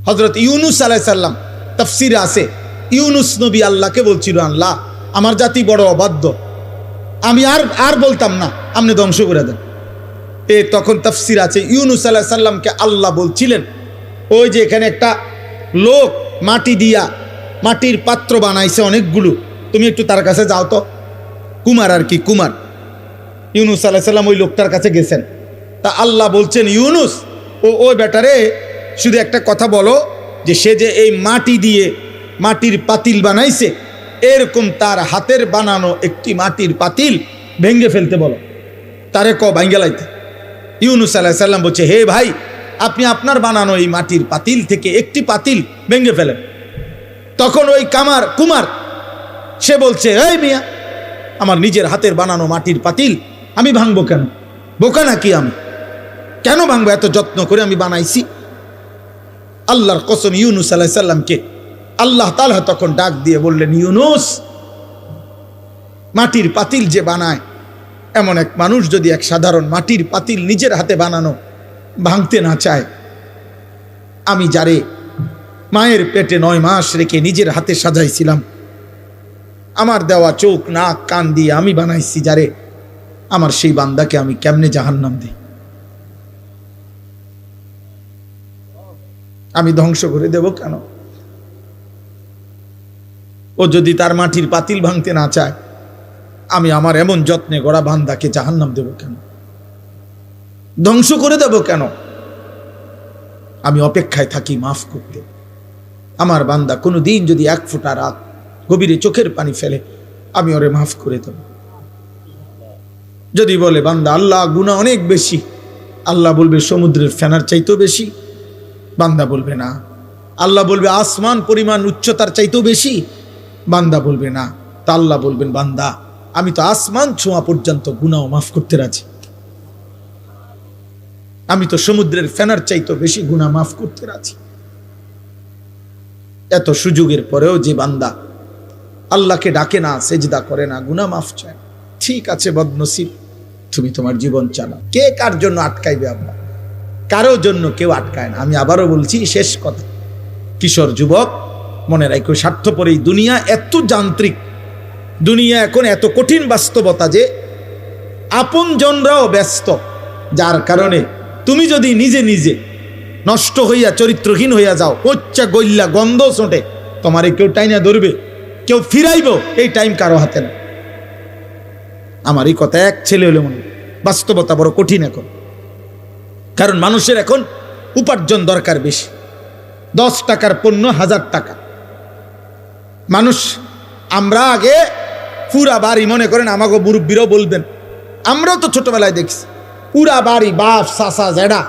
হযরত ইউনুস আলাইহিস সালাম তাফসীরে আছে, ইউনুস নবী আল্লাহকে বলছিল, আল্লাহ আমার জাতি বড় অবাধ্য, আমি আর বলতাম না, আপনি ধ্বংস করে দেন। তখন তাফসীর আছে ইউনুস আলাইহিস সালামকে আল্লাহ বলছিলেন, ওই যে এখানে একটা লোক মাটি দিয়া মাটির পাত্র বানাইছে অনেকগুলো, তুমি একটু তার কাছে যাও তো। কুমার আর কি, কুমার। ইউনুস আলাইহিস সালাম ওই লোকটার কাছে গেছেন। তা আল্লাহ বলছেন, ইউনুস ওই বেটারে শুধু একটা কথা বলো, যে সে যে এই মাটি দিয়ে মাটির পাতিল বানাইছে, এরকম তার হাতের বানানো একটি মাটির পাতিল ভেঙে ফেলতে বলো, তারে ভাঙ্গে লাইতে। ইউনুস আলাইহিস সালাম বলছে, হে ভাই, আপনি আপনার বানানো এই মাটির পাতিল থেকে একটি পাতিল ভেঙে ফেলেন। তখন ওই কুমার সে বলছে, এই মিয়া, আমার নিজের হাতের বানানো মাটির পাতিল আমি ভাঙবো কেন? বোকা নাকি আমি? কেন ভাঙবো? এত যত্ন করে আমি বানাইছি। আল্লাহর কসম, ইউনুস আলাইহিস সালামকে আল্লাহ তাআলা তখন ডাক দিয়ে বললেন, ইউনুস, মাটির পাতিল যে বানায়, এমন এক মানুষ যদি এক সাধারণ মাটির পাতিল নিজের হাতে বানানো ভাঙতে না চায়, আমি যারে মায়ের পেটে 9 মাস রেখে নিজের হাতে সাজাইছিলাম, আমার দেওয়া চোখ নাক কান দিয়ে আমি বানাইছি যারে, আমার সেই বান্দাকে আমি কেমনে জাহান্নাম দিই? আমি ধ্বংস করে দেব কেন? ও যদি তার মাটির পাতিল ভাঙতে না চায়, আমি আমার এমন যত্নে গড়া বান্দাকে জাহান্নাম দেব কেন? ধ্বংস করে দেব কেন? আমি অপেক্ষায় থাকি মাফ করতে। আমার বান্দা কোনো দিন যদি 1 ফোঁটা রাত গভীরে চোখের পানি ফেলে, আমি ওরে মাফ করে দেব। যদি বলে বান্দা আল্লাহ গুনাহ অনেক বেশি, আল্লাহ বলবে সমুদ্রের ফেনার চাইতেও বেশি। বান্দা বলবে না। আল্লাহ বলবে আসমান পরিমাণ উচ্চতার চাইতেও বেশি। বান্দা বলবে না। তা আল্লাহ বলবেন, বান্দা আমি তো আসমান ছোঁয়া পর্যন্ত গুনাহ মাফ করতে রাজি, আমি তো সমুদ্রের ফেনার চাইতেও বেশি গুনাহ মাফ করতে রাজি। এত সুযোগের পরেও যে বান্দা আল্লাহকে ডাকে না, সেজদা করে না, গুনাহ মাফ চায়, ঠিক আছে বদনসিব, তুমি তোমার জীবন চালাও। কে কার জন্য আটকাইবে? আল্লাহ কারো জন্য কেউ আটকায় না। আমি আবারও বলছি, শেষ কথা, কিশোর যুবক মনে রাখো, স্বার্থপর এই দুনিয়া এত যান্ত্রিক, দুনিয়া এখন এত কঠিন বাস্তবতা যে আপনজনরাও ব্যস্ত, যার কারণে তুমি যদি নিজে নিজে নষ্ট হইয়া চরিত্রহীন হইয়া যাও, উচ্চা গইল্লা গন্ধ ছোটে, তোমারে কেউ টাইনা ধরবে, কেউ ফিরাইব, এই টাইম কারো হাতে না। আমার এই কথা এক ছেলে হলে মনে, বাস্তবতা বড় কঠিন এখন। কারণ মানুষের এখন উপার্জন দরকার বেশি। 10 টাকার পণ্য 1000 টাকা। মানুষ, আমরা আগে পুরা বাড়ি, মনে করেন আমাকে মুরব্বীরাও বলবেন, আমরাও তো ছোটবেলায় দেখছি, পুরা বাড়ি বাপ চাচা জেডা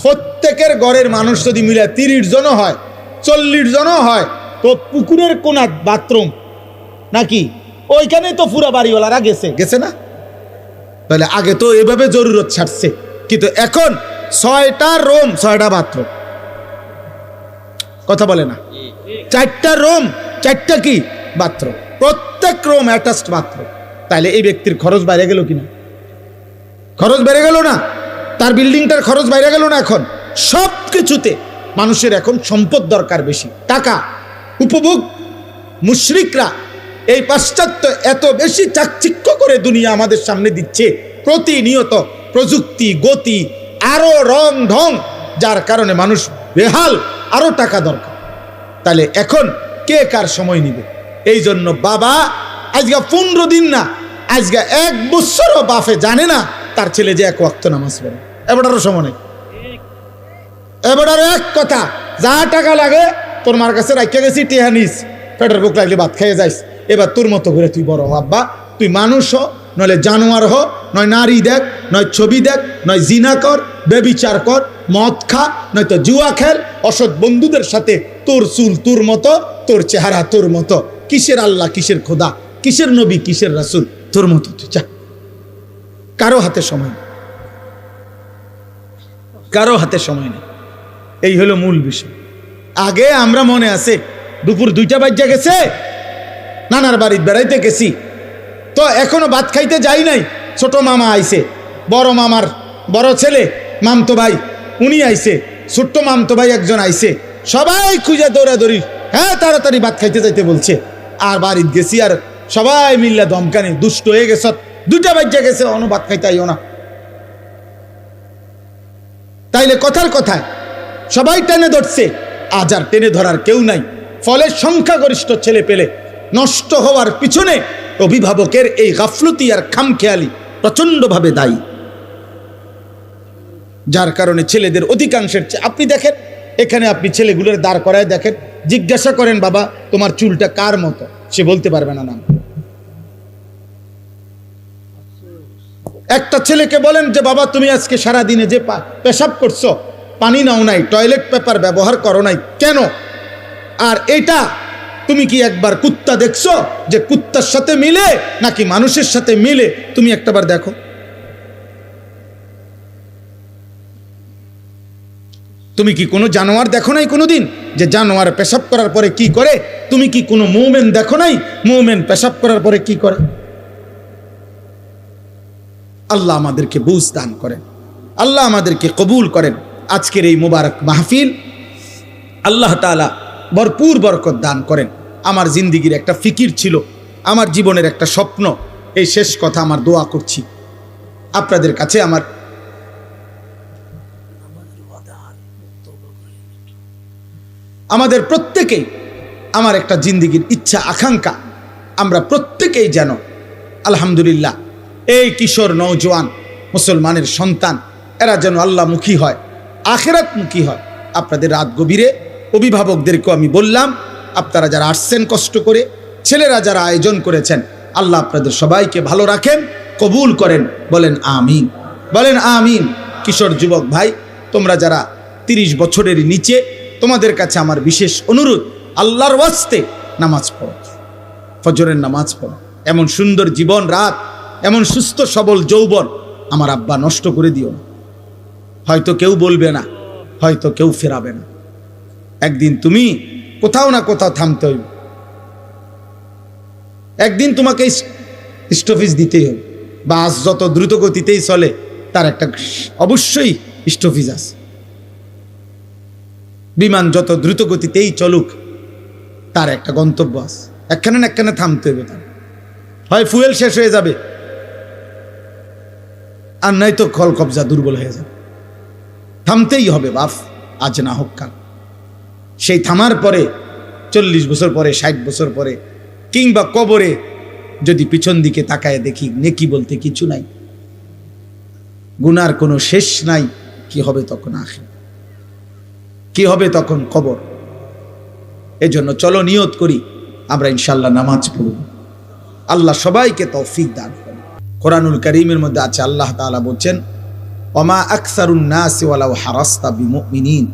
প্রত্যেকের ঘরের মানুষ যদি মিলে 30 জনও হয়, 40 জনও হয়, তো পুকুরের কোনা বাথরুম নাকি ওইখানে তো পুরা বাড়িওয়ালারা গেছে না? তাহলে আগে তো এভাবে জরুরত ছাড়ছে, কিন্তু এখন 6টা রুম 6টা বাথরুম। কথা বলে না? 4টা রুম 4টা কি বাথরুম, প্রত্যেক রুম অ্যাটাচড বাথরুম। তাহলে এই ব্যক্তির খরচ বাইরে গেল কিনা? খরচ বেড়ে গেল না? তার বিল্ডিংটার খরচ বাইরে গেল না? এখন সব কিছুতে মানুষের এখন সম্পদ দরকার বেশি, টাকা, উপভোগ। মুশরিকরা এই পাশ্চাত্য এত বেশি চাকচিক্য করে দুনিয়া আমাদের সামনে দিচ্ছে, প্রতিনিয়ত প্রযুক্তি, গতি, আরো রং ঢং, যার কারণে মানুষ বেহাল, আরো টাকা দরকার। তাহলে এখন কে কার সময় নিবে? এই জন্য বাবা আজকে 15 দিন না, আজকে 1 বছরও বাপে জানে না তার ছেলে যে 1 ওয়াক্ত নামাজ পড়ে। এবারও সময় নেই। এবারও এক কথা, যা টাকা লাগে তোর মার কাছে রাখিয়া গেছি, টিহা নিস, পেটের বুক লাগলে ভাত খাইয়ে যাইস। এবার তোর মতো করে তুই বড় হ আব্বা, তুই মানুষ হ, নইলে জানোয়ার হ, নয় নারী দেখ, নয় ছবি দেখ, নয় জিনা কর, বেবিচার কর, মদ খা, নয়তো জুয়া খেল, অসৎ বন্ধুদের সাথে, তোর চুল তোর মতো, তোর চেহারা তোর মতো, কিসের আল্লাহ, কিসের খোদা, কিসের নবী, কিসের রাসূল, তোর মতো তুই চা। কারো হাতে সময় নেই, কারো হাতে সময় নেই। এই হলো মূল বিষয়। আগে আমরা মনে আছে দুপুর 2টা বাজে গেছে, নানার বাড়িতে বেড়াইতে গেছি, তো এখনো ভাত খাইতে যাই নাই, ছোট মামা আইছে, বড় মামার বড় ছেলে মামতো ভাই উনি আইছে, ছোট্ট মামতো ভাই একজন আইছে, সবাই খুঁজে দৌড়াদৌড়ি, হ্যাঁ তাড়াতাড়ি ভাত খাইতে যাইতে বলছে। আর বাড়িতে গেছি, আর সবাই মিল্লা দমকানি, দুষ্ট হয়ে গেছ, 2টা বাজ্যা গেছে, অন্য ভাত খাইতে আইও না। তাইলে কথার কথায় সবাই টেনে ধরছে, আজ আর টেনে ধরার কেউ নাই। ফলে সংখ্যাগরিষ্ঠ ছেলে পেলে নষ্ট হওয়ার পিছনে অভিভাবকের এই গাফলতি আর খামখেয়ালি প্রচন্ডভাবে দায়ী, যার কারণে ছেলেদের অধিকাংশের আপনি দেখেন, এখানে আপনি ছেলেগুলোর দাঁড় করায় দেখেন, জিজ্ঞাসা করেন বাবা তোমার চুলটা কার মতো, সে বলতে পারবে না নাম। একটা ছেলেকে বলেন যে বাবা তুমি আজকে সারা দিনে যে পেশাব করছো, পানি নাও নাই, টয়লেট পেপার ব্যবহার করো নাই কেন? আর এটা তুমি কি একবার কুত্তা দেখছো যে কুত্তার সাথে মিলে নাকি মানুষের সাথে মিলে? তুমি একটাবার দেখো। তুমি কি কোনো জানোয়ার দেখো নাই কোনোদিন যে জানোয়ার পেশাব করার পরে কি করে? তুমি কি কোনো মুমিন দেখো নাই মুমিন পেশাব করার পরে কি করে? আল্লাহ আমাদেরকে বুঝ দান করেন, আল্লাহ আমাদেরকে কবুল করেন। আজকের এই মুবারক মাহফিল আল্লাহ তাআলা ভরপুর বরকত দান করেন। আমার জিন্দিগির একটা ফিকির ছিল, আমার জীবনের একটা স্বপ্ন, এই শেষ কথা আমার দোয়া করছি আপনাদের কাছে। আমাদের প্রত্যেকেই, আমার একটা জিন্দিগির ইচ্ছা আকাঙ্ক্ষা, আমরা প্রত্যেকেই যেন আলহামদুলিল্লাহ এই কিশোর নওজোয়ান মুসলমানের সন্তান, এরা যেন আল্লাহমুখী হয়, আখিরাতমুখী হয়। আপনাদের রাত গভীরে অভিভাবকদেরকেও আমি বললাম, আপনারা যারা আসছেন কষ্ট করে, ছেলেরা যারা আয়োজন করেছেন, আল্লাহ আপনাদের সবাইকে ভালো রাখেন, কবুল করেন, বলেন আমিন, বলেন আমিন। কিশোর যুবক ভাই, তোমরা যারা 30 বছরের নিচে, তোমাদের কাছে আমার বিশেষ অনুরোধ, আল্লাহর ওয়াস্তে নামাজ পড়ো, ফজরের নামাজ পড়ো। এমন সুন্দর জীবন রাত, এমন সুস্থ সবল যৌবন আমার আব্বা নষ্ট করে দিও না। হয়তো কেউ বলবে না, হয়তো কেউ ফেরাবে না, একদিন তুমি কোথাও না কোথাও থামতে হইবে, একদিন তোমাকে স্টপেজ দিতেই হবে। বাস যত দ্রুত গতিতেই চলে তার একটা অবশ্যই স্টপেজ আছে, বিমান যত দ্রুত গতিতেই চলুক তার একটা গন্তব্য আছে, একখানে না একখানে থামতে হবে। তার হয় ফুয়েল শেষ হয়ে যাবে, আর নয়তো কল কবজা দুর্বল হয়ে যাবে। থামতেই হবে বাপ, আজ না হোক কাল। সেই থামার পরে 40 বছর পরে, 60 বছর পরে, কিংবা কবরে যদি পিছন দিকে তাকায় দেখি নেকি বলতে কিছু নাই, গুনার কোনো শেষ নাই, কি হবে তখন? আখির কি হবে তখন? কবর। এজন্য চলো নিয়ত করি আমরা ইনশাআল্লাহ নামাজ পড়ব। আল্লাহ সবাইকে তৌফিক দান করেন। কোরআনুল কারীমের মধ্যে আছে, আল্লাহ তাআলা বলছেন, ওমা আকসারুন নাসি ওয়ালাউ হারাসতা বিমুমিনিন।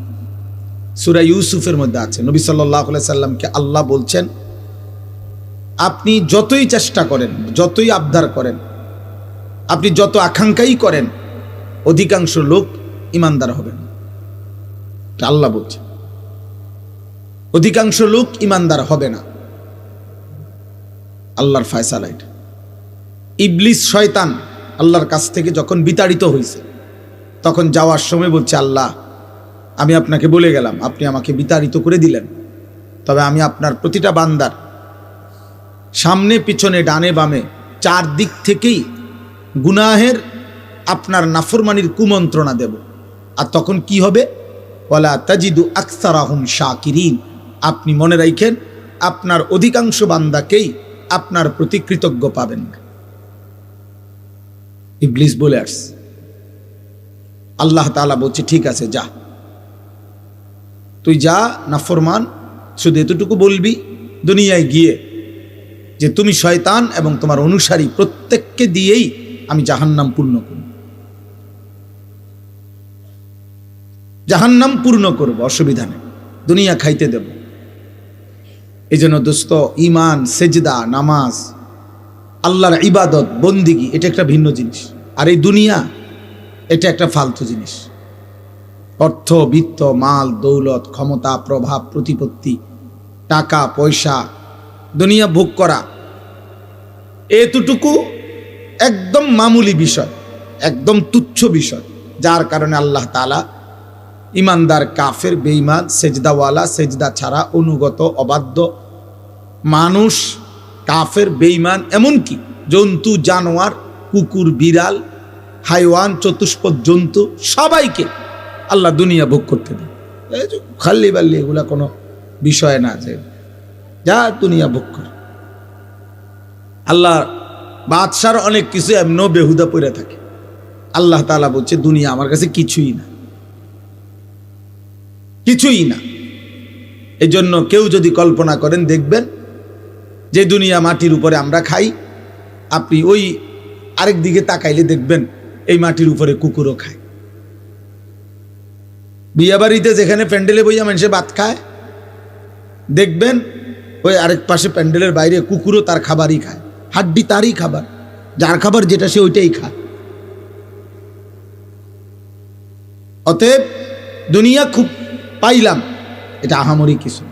সূরা ইউসুফের মধ্যে আছে, নবী সাল্লাল্লাহু আলাইহি সাল্লামকে আল্লাহ বলছেন, আপনি যতই চেষ্টা করেন, যতই আবদার করেন, আপনি যত আকাঙ্ক্ষাই করেন, অধিকাংশ লোক ইমানদার হবে না। আল্লাহ বলছেন অধিকাংশ লোক ইমানদার হবে না। আল্লাহর ফয়সালা এটা। ইবলিস শয়তান আল্লাহর কাছ থেকে যখন বিতাড়িত হয়েছে, তখন যাওয়ার সময় বলছে, আল্লাহ আমি আপনাকে বলে গেলাম, আপনি আমাকে বিতাড়িত করে দিলেন, তবে আমি আপনার প্রতিটা বান্দার সামনে পিছনে ডানে বামে 4 দিক থেকেই গুনাহের আপনার নাফরমানির কুমন্ত্রণা দেব। আর তখন কি হবে? ওয়ালা তাজিদু আকসারাহুম শাকিরিন। আপনি মনে রাখেন, আপনার অধিকাংশ বান্দাকেই আপনার প্রতি কৃতজ্ঞ পাবেন না। ইবলিস বলে আসছে। আল্লাহ তাআলা বলছে, ঠিক আছে যা, তুই যা নাফরমান, শুধু এতটুকু বলবি দুনিয়ায় গিয়ে যে তুমি শয়তান এবং তোমার অনুসারী প্রত্যেককে দিয়েই আমি জাহান্নাম পূর্ণ করব, জাহান্নাম পূর্ণ করব, অসুবিধা নেই, দুনিয়া খাইতে দেব। এই জন্য দোস্ত, ইমান, সেজদা, নামাজ, আল্লাহর ইবাদত, বন্দিগি, এটা একটা ভিন্ন জিনিস। আর এই দুনিয়া এটা একটা ফালতু জিনিস। অর্থ, বিত্ত, মাল, দৌলত, ক্ষমতা, প্রভাব, প্রতিপত্তি, টাকা পয়সা, দুনিয়া ভোগ করা, এতটুকু একদম মামুলি বিষয়, একদম তুচ্ছ বিষয়, যার কারণে আল্লাহ তাআলা ইমানদার, কাফের, বেঈমান, সেজদাওয়ালা, সেজদা ছাড়া, অনুগত, অবাধ্য মানুষ, কাফের, বেঈমান, এমনকি জন্তু, জানোয়ার, কুকুর, বিড়াল, হাইওয়ান, চতুষ্পদ জন্তু, সবাইকে আল্লাহ দুনিয়া ভোগ করতে দেয়। খাল্লি বাল্লি এগুলা কোনো বিষয় না, যে যা দুনিয়া ভোগ করে। আল্লাহ বাদশার অনেক কিছু এমনও বেহুদা পড়ে থাকে। আল্লাহ তাআলা বলছে দুনিয়া আমার কাছে কিছুই না, কিছুই না। এই জন্য কেউ যদি কল্পনা করেন, দেখবেন যে দুনিয়া মাটির উপরে আমরা খাই, আপনি ওই আরেক দিকে তাকাইলে দেখবেন এই মাটির উপরে কুকুরও খায়। বিয়া বাড়িতে যেখানে প্যান্ডেলে বইয়া মানুষে ভাত খায়, দেখবেন ওই আরেক পাশে প্যান্ডেলের বাইরে কুকুরও তার খাবারই খায়। হাড্ডি তারই খাবার, যার খাবার যেটা সে ওইটাই খায়। অতএব দুনিয়া খুব পাইলাম, এটা আহামরি কিছু।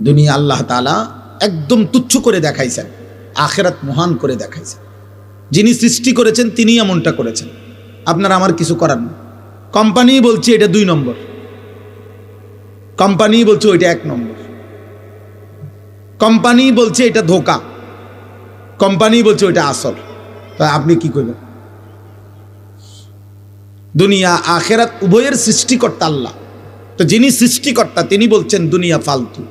দুনিয়া আল্লাহ তাআলা একদম তুচ্ছ করে দেখাইছেন, আখিরাত মহান করে দেখাইছেন। যিনি সৃষ্টি করেছেন তিনি এমনটা করেছেন, আপনার আমার কিছু করার নেই। কোম্পানি বলছে এটা 2 নম্বর, কোম্পানি বলছে ওইটা 1 নম্বর, কোম্পানি বলছে এটা ধোঁকা, কোম্পানি বলছে ওইটা আসল। তো আপনি কি করবেন? দুনিয়া আখিরাত উভয়ের সৃষ্টিকর্তা আল্লাহ। তো যিনি সৃষ্টিকর্তা তিনি বলছেন দুনিয়া ফালতু।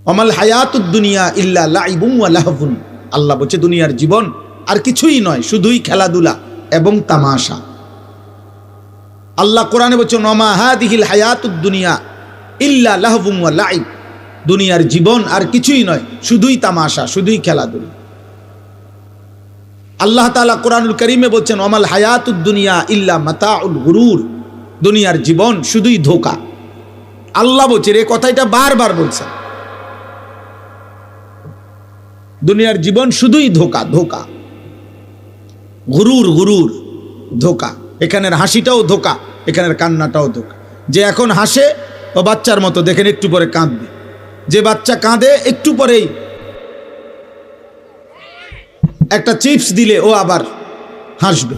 অমাল হায়াতুদ দুনিয়া ইল্লা লাইবুন ওয়া লাহবুন, আল্লাহ বলছে দুনিয়ার জীবন আর কিছুই নয়, শুধুই খেলাধুলা এবং তামাশা। আল্লাহ কোরআনে বলছেন ওমা হাদিহিল হায়াতুদ দুনিয়া ইল্লা লাহবুন ওয়া লাইব, দুনিয়ার জীবন আর কিছুই নয়, শুধুই তামাশা, শুধুই খেলাধুলা। আল্লাহ তাআলা কোরআনুল কারীমে বলছেন ওমাল হায়াতুদ দুনিয়া ইল্লা মাতাউল গুরুর, দুনিয়ার জীবন শুধুই ধোঁকা। আল্লাহ বলছেন, এই কথাটা বারবার বলছেন, দুনিয়ার জীবন শুধুই ধোঁকা, ধোঁকা, গুরুর, গুরুর, ধোঁকা। এখানের হাসিটাও ধোঁকা, এখানের কান্নাটাও ধোঁকা। যে এখন হাসে ও বাচ্চার মতো, দেখেন একটু পরে কাঁদবে। যে বাচ্চা কাঁদে একটু পরেই একটা চিপস দিলে ও আবার হাসবে।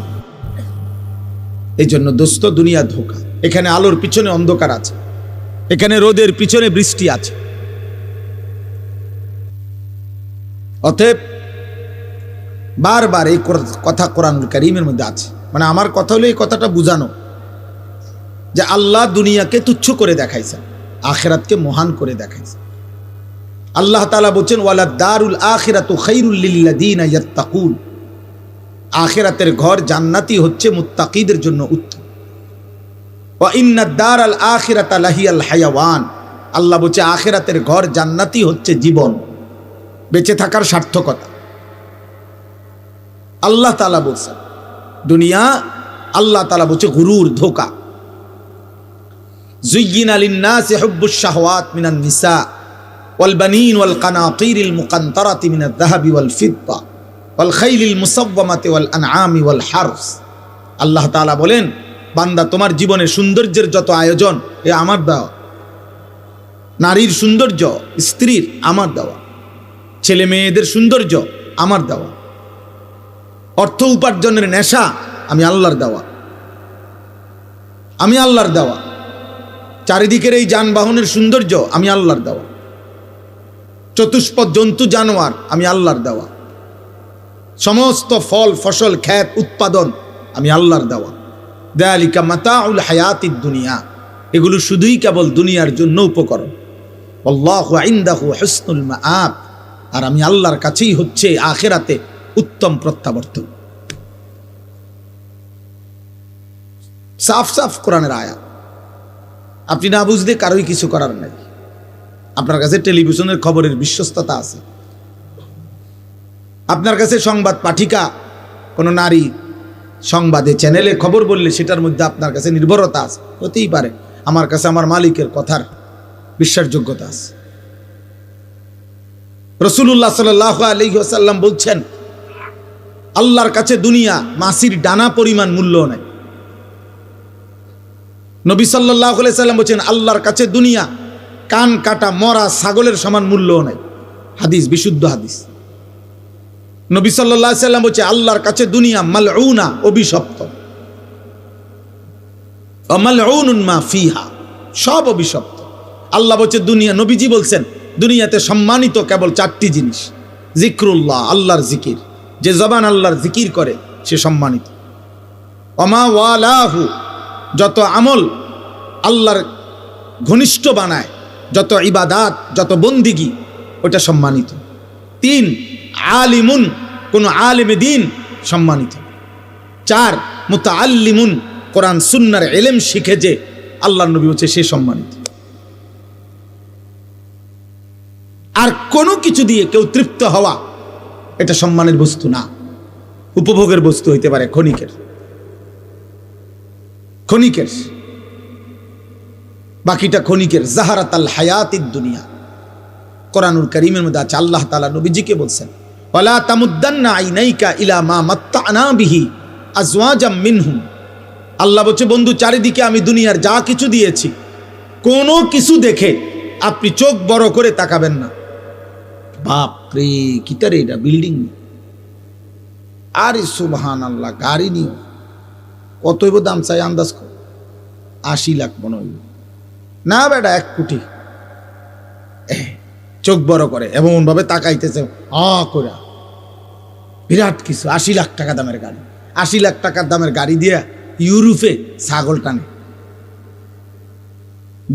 এই জন্য দোস্ত, দুনিয়া ধোঁকা। এখানে আলোর পিছনে অন্ধকার আছে, এখানে রোদের পিছনে বৃষ্টি আছে। অতএব বারবার এই কথা কোরআনুল কারীমের মধ্যে আছে। মানে আমার কথা হলো এই কথাটা বুঝানো যে আল্লাহ দুনিয়াকে তুচ্ছ করে দেখাইছেন, আখিরাতকে মহান করে দেখাইছেন। আল্লাহ তাআলা বলছেন ওয়ালা দারুল আখিরাতু খায়রুল লিল্লাযিনা ইয়াত্তাকুন, আখিরাতের ঘর জান্নাতি হচ্ছে মুত্তাকিদের জন্য উত্তম। ওয়া ইন্নাদ দারাল আখিরাতা লাহিয়াল হায়াওয়ান, আল্লাহ বলছে আখিরাতের ঘর জান্নাতি হচ্ছে জীবন, বেঁচে থাকার সার্থকতা। আল্লাহ তাআলা বলছেন দুনিয়া, আল্লাহ তাআলা বলছে গুরুর, ধোঁকা। যুয়্যিনা লিন-নাসি হুব্বুশ শাহওয়াত মিনান নিসা ওয়াল বানিন ওয়াল কানাতিরিল মুকান্তারাতি মিনাদ যাহাবি ওয়াল ফিদ্দা ওয়াল খাইলিল মুসাওয়ামাতি ওয়াল আনআমি ওয়াল হারস। আল্লাহ তাআলা বলেন, বান্দা তোমার জীবনে সৌন্দর্যের যত আয়োজন এ আমার দেওয়া, নারীর সৌন্দর্য, স্ত্রীর আমার দেওয়া, ছেলে মেয়েদের সৌন্দর্য আমার দেওয়া, অর্থ উপার্জনের নেশা আমি আল্লাহর দেওয়া, আমি আল্লাহর দেওয়া, চারিদিকের এই যানবাহনের সৌন্দর্য আমি আল্লাহর দেওয়া, চতুষ্পদ জন্তু জানোয়ার আমি আল্লাহর দেওয়া, সমস্ত ফল ফসল ক্ষেত উৎপাদন আমি আল্লাহর দেওয়া। যালিকা মাতাউল হায়াতিদ দুনিয়া, এগুলো শুধুই কেবল দুনিয়ার জন্য উপকরণ। আল্লাহু ইনদাহু হুসনুল মাআব, আর আমি আল্লাহর কাছেই হচ্ছে আখিরাতে উত্তম প্রত্যাবর্তন। সাফ সাফ কোরআনের আয়াত, আপনি না বুঝলে কারোই কিছু করার নাই। আপনার কাছে টেলিভিশনের খবরের বিশ্বস্ততা আছে, আপনার কাছে সংবাদ পাঠিকা কোনো নারী সংবাদে চ্যানেলে খবর বললে সেটার মধ্যে আপনার কাছে নির্ভরতা আছে, হতেই পারে আমার কাছে আমার মালিকের কথার বিশ্বাসযোগ্যতা আছে। রাসূলুল্লাহ সাল্লাল্লাহু আলাইহি ওয়াসাল্লাম বলছেন, আল্লাহর কাছে দুনিয়া মাছির ডানা পরিমাণ মূল্য নাই। নবী সাল্লাল্লাহু আলাইহি সাল্লাম বলছেন, আল্লাহর কাছে দুনিয়া কান কাটা মরা ছাগলের সমান মূল্য নাই। হাদিস, বিশুদ্ধ হাদিস। নবী সাল্লাল্লাহু আলাইহি সাল্লাম বলছে, আল্লাহর কাছে দুনিয়া মালউনা, অভিশপ্ত। ওয়া মালউনুন মা ফিহা, সব অভিশপ্ত। আল্লাহ বলছে দুনিয়া, নবীজি বলছেন দুনিয়াতে সম্মানিত কেবল 4টি জিনিস। জিক্রুল্লাহ, আল্লাহর জিকির, যে জবান আল্লাহর জিকির করে সে সম্মানিত। ওমা ওয়ালাহু, যত আমল আল্লাহর ঘনিষ্ঠ বানায়, যত ইবাদাত, যত বন্দিগি, ওটা সম্মানিত। 3 আলিমুন, কোন আলেমে দ্বীন সম্মানিত। 4 মুতাআল্লিমুন, কোরআন সুন্নাহর ইলম শিখে যে আল্লাহর নবী বলছে সে সম্মানিত। আর কোনো কিছু দিয়ে কেউ তৃপ্ত হওয়া এটা সম্মানের বস্তু না, উপভোগের বস্তু হইতে পারে, ক্ষণিকের। বাকিটা ক্ষণিকের। জাহারাতাল হায়াতিদ দুনিয়া, কোরআনুল কারীমের মধ্যে আছে, আল্লাহ তাআলা নবীজিকে বলছেন ওয়ালা তামুদ্দান্না আইনাইকা ইলা মা মাত্তা'না বিহি আজওয়াজাম মিনহুম। আল্লাহ বলছে বন্ধু, চারিদিকে আমি দুনিয়ার যা কিছু দিয়েছি, কোনো কিছু দেখে আপনি চোখ বড় করে তাকাবেন না। বাপ রে, কিতারে এটা বিল্ডিং, আরে সুবহানাল্লাহ, গাড়ি নিও কত হইব দাম চাই আন্দাজ কর, 80 লাখ মনে হইব না বেটা, 1 কোটি। চোখ বড় করে এমন ভাবে তাকাইতেছে করে, বিরাট কিছু। 80 লাখ টাকা দামের গাড়ি, 80 লাখ টাকার দামের গাড়ি দিয়া ইউরোপে ছাগল টানে,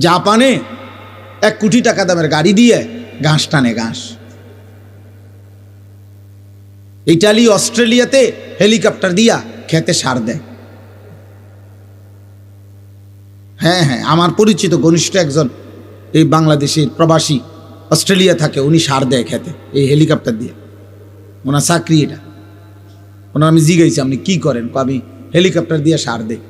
জাপানে 1 কোটি টাকা দামের গাড়ি দিয়ে ঘাস টানে, ঘাস। ইটালি, অস্ট্রেলিয়াতে হেলিকপ্টার দিয়া খেতে সার দেয়। হ্যাঁ, আমার পরিচিত ঘনিষ্ঠ একজন এই বাংলাদেশের প্রবাসী অস্ট্রেলিয়া থাকে, উনি সার দেয় খেতে এই হেলিকপ্টার দিয়ে। ওনার চাকরি এটা। ওনার আমি জিজ্ঞাসি আপনি কি করেন? আমি হেলিকপ্টার দিয়ে সার দেই।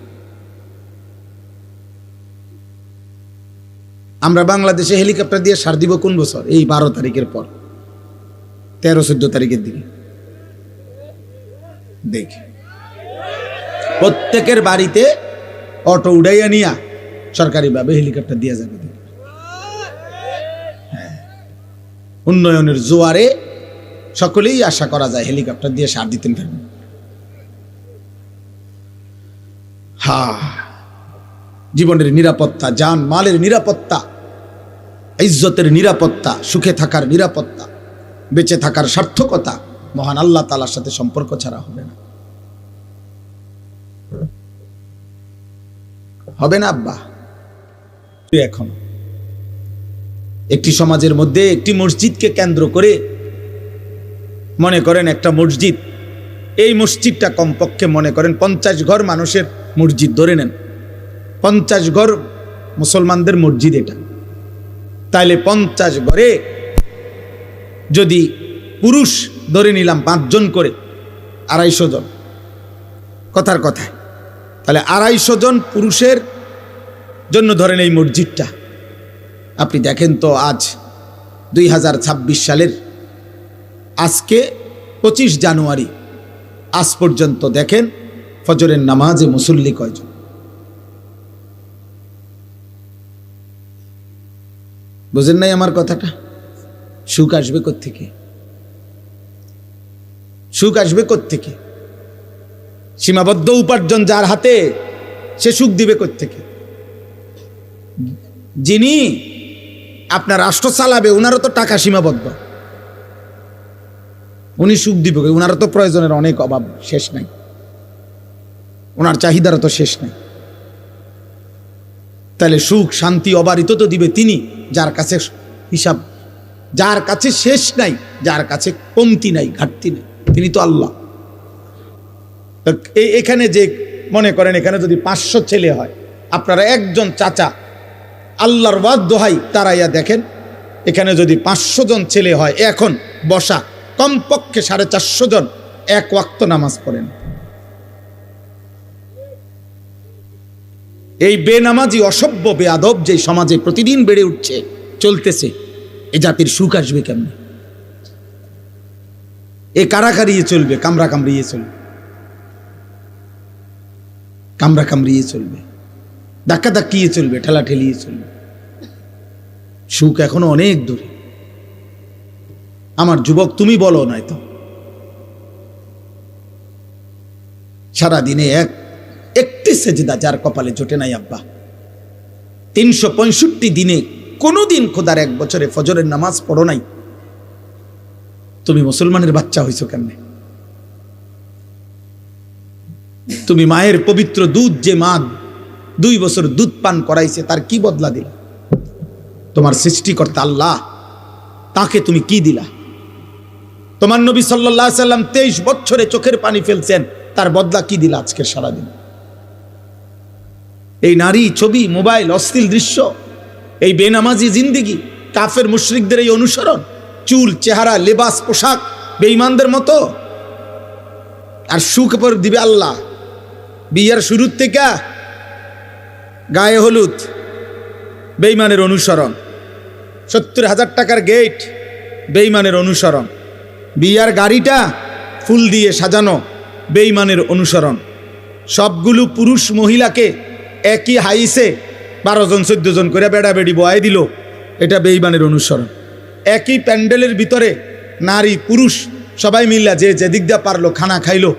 আমরা বাংলাদেশে হেলিকপ্টার দিয়ে সার দিব কোন বছর? এই 12 তারিখের পর, 13-14 তারিখের দিকে দেখি প্রত্যেকের বাড়িতে অটো উড়াইয়া নিয়া সরকারিভাবে হেলিকপ্টার দিয়ে যাবে। উন্নয়নের জোয়ারে সকলেই আশা করা যায় হেলিকপ্টার দিয়ে সার দিতেন পারবেন। জীবনের নিরাপত্তা, জান মালের নিরাপত্তা, ইজ্জতের নিরাপত্তা, সুখে থাকার নিরাপত্তা, বেঁচে থাকার সার্থকতা মহান আল্লাহ তাআলার সাথে সম্পর্ক ছাড়া হবে না। হবে না আব্বা? এখন একটি সমাজের মধ্যে একটি মসজিদকে কেন্দ্র করে, মনে করেন একটা মসজিদ, এই মসজিদটা কমপক্ষে মনে করেন 50 ঘর মানুষের মসজিদ ধরে নেন, 50 ঘর মুসলমানদের মসজিদ এটা। তাইলে 50 ঘরে যদি পুরুষ ধরে নিলাম 5 জন করে, 250 জন, কথার কথায়, তাহলে 250 জন পুরুষের জন্য ধরেন এই মসজিদটা। আপনি দেখেন তো আজ 2026 সালের আজকে 25 জানুয়ারি, আজ পর্যন্ত দেখেন ফজরের নামাজে মুসল্লি কয়জন? বুঝেন নাই আমার কথাটা? সুখ আসবে কোত্থেকে? সুখ আসবে কোত্থেকে? সীমাবদ্ধ উপার্জন যার হাতে, সে সুখ দিবে কোত্থেকে? যিনি আপনার রাষ্ট্র চালাবে, উনারও তো টাকা সীমাবদ্ধ, উনি সুখ দিবে, উনারও তো প্রয়োজনের অনেক অভাব, শেষ নাই, ওনার চাহিদারও তো শেষ নাই। তাহলে সুখ শান্তি অবারিত তো দিবে তিনি, যার কাছে হিসাব, যার কাছে শেষ নাই, যার কাছে কমতি নাই, ঘাটতি নাই, তিনি তো আল্লাহ। এখানে যে মনে করেন এখানে যদি 500 ছেলে হয়, আপনারা একজন চাচা আল্লাহর ওয়াদ দোহাই তারাইয়া দেখেন, এখানে যদি 500 জন ছেলে হয়, এখন বসা কমপক্ষে 450 জন 1 ওয়াক্ত নামাজ পড়েন। এই বেনামাজি অসভ্য বেয়াদব যে সমাজে প্রতিদিন বেড়ে উঠছে, চলতেছে, এ জাতির সুখ আসবে কেমনে? এ কারাকারিয়ে চলবে, কামড়া কামড়িয়ে চলবে, কামড়া কামড়িয়ে চলবে, ধাক্কা ধাক্কিয়ে চলবে, ঠেলা ঠেলিয়ে চলবে। সুখ এখনো অনেক দূরে। আমার যুবক তুমি বলো, নয়তো সারাদিনে একটি সেজদা যার কপালে জোটে নাই আব্বা। 365 দিনে কোনোদিন খোদার 1 বছরে ফজরের নামাজ পড়ো নাই, তুমি মুসলমানের বাচ্চা হইছো কেমনে? তুমি মায়ের পবিত্র দুধ, যে মা 2 বছর দুধ পান করাইছে, তার কি বদলা দিলা? তোমার সৃষ্টিকর্তা আল্লাহ, তাকে তুমি কি দিলা? তোমার নবী সাল্লাল্লাহু আলাইহি সাল্লাম 23 বছরে চোখের পানি ফেলছেন, তার বদলা কি দিলা আজকে সারাদিন? এই নারী, ছবি, মোবাইল, অশ্লীল দৃশ্য, এই বেনামাজি জিন্দিগি, কাফের মুশরিকদের এই অনুসরণ, চুল, চেহারা, লেবাস, পোশাক বেঈমানদের মতো। আর সুখ পর দিবে আল্লাহ। বিয়ের শুরুর থেকে গায়ে হলুদ, বেঈমানের অনুসরণ। 70,000 টাকার গেট, বেঈমানের অনুসরণ। বিয়ার গাড়িটা ফুল দিয়ে সাজানো, বেঈমানের অনুসরণ। সবগুলো পুরুষ মহিলাকে একই হাইসে 12 জন 14 জন করে বেড়া বেড়ি বয়াই দিল, এটা বেঈমানের অনুসরণ। একই প্যান্ডেলের ভিতরে নারী পুরুষ সবাই মিল্লা যে যেদিক দিয়ে পারলো খানা খাইলো,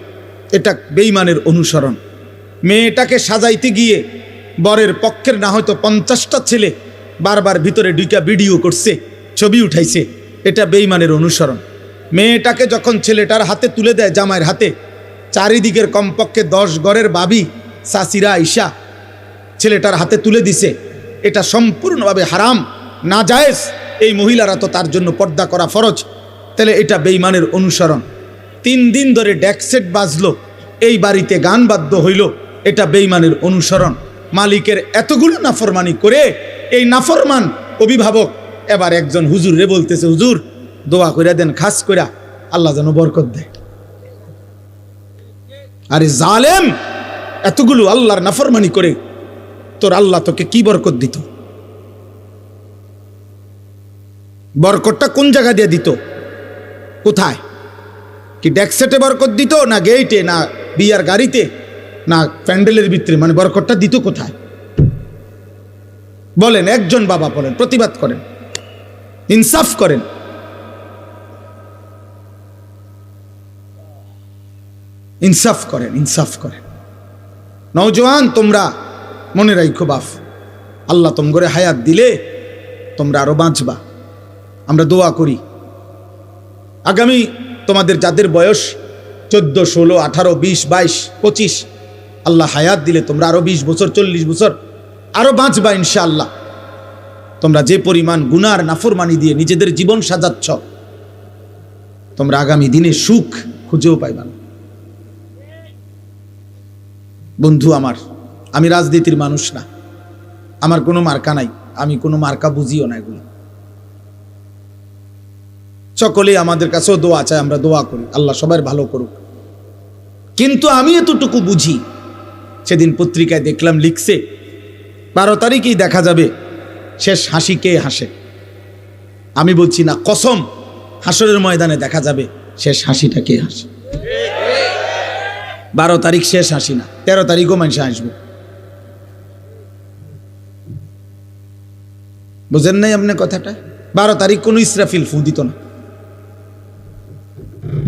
এটা বেঈমানের অনুসরণ। মেয়েটাকে সাজাইতে গিয়ে বরের পক্ষের না হয়তো 50টা ছেলে বারবার ভিতরে ঢুকা ভিডিও করছে, ছবি উঠাইছে, এটা বেঈমানের অনুসরণ। মেয়েটাকে যখন ছেলেটার হাতে তুলে দেয়, জামাইয়ের হাতে, চারিদিকের কমপক্ষে 10 ঘরের বাবি সাসিরা আইসা ছেলেটার হাতে তুলে দিছে, এটা সম্পূর্ণভাবে হারাম, নাজায়েজ। এই মহিলারা তো তার জন্য পর্দা করা ফরজ, তাহলে এটা বেঈমানের অনুসরণ। 3 দিন ধরে ডেকসেট বাজলো, এই বাড়িতে গান বাদ্য হইল, এটা বেঈমানের অনুসরণ। মালিকের এতগুলো নাফরমানি করে এই নাফরমান অভিভাবক এবার একজন হুজুর রে বলতেছে, হুজুর দোয়া কইরা দেন, খাস কইরা আল্লাহ যেন বরকত দেয়। আরে জালেম, এতগুলো আল্লাহর নাফরমানি করে তোর আল্লাহ তোকে কি বরকত দিত? বরকতটা কোন জায়গা দিয়ে দিত? কোথায়? কি ডেকসেটে বরকত দিত, না গেইটে, না বিয়ার গাড়িতে, না প্যান্ডেলের ভিতরে? মানে বরকতটা দিত কোথায় বলেন? একজন বাবা বলেন, প্রতিবাদ করেন, ইনসাফ করেন। ইনসাফ করেন, ইনসাফ করেন। নওজোয়ান, তোমরা মনে রাখো বাপ, আল্লাহ তোমরে হায়াত দিলে তোমরা আরো বাঁচবা। আমরা দোয়া করি আগামী তোমাদের যাদের বয়স 14, 16, 18, 20, 22, 25, আল্লাহ হায়াত দিলে তোমরা আরো 20 বছর, 40 বছর আরো বাঁচবা ইনশাআল্লাহ। তোমরা যে পরিমাণ গুনার নাফরমানি দিয়ে নিজেদের জীবন সাজাচ্ছ, তোমরা আগামী দিনে সুখ খুঁজেও পাইবা না। বন্ধু আমার, আমি রাজনীতির মানুষ না, আমার কোনো মার্কা নাই, আমি কোনো মার্কা বুঝিও না। এগুলো সকলেই আমাদের কাছেও দোয়া চায়, আমরা দোয়া করি, আল্লাহ সবার ভালো করুক। কিন্তু আমি এতটুকু বুঝি, সেদিন পত্রিকায় দেখলাম লিখছে 12 তারিখেই দেখা যাবে শেষ হাসি কে হাসে। আমি বলছি না, কসম, হাসরের ময়দানে দেখা যাবে শেষ হাসিটা কে হাসে। 12 তারিখ শেষ হাসি না, 13 তারিখও মানুষ হাসবে। বুঝেন নাই আপনি কথাটা? 12 তারিখ কোনো ইসরাফিল ফু দিত না।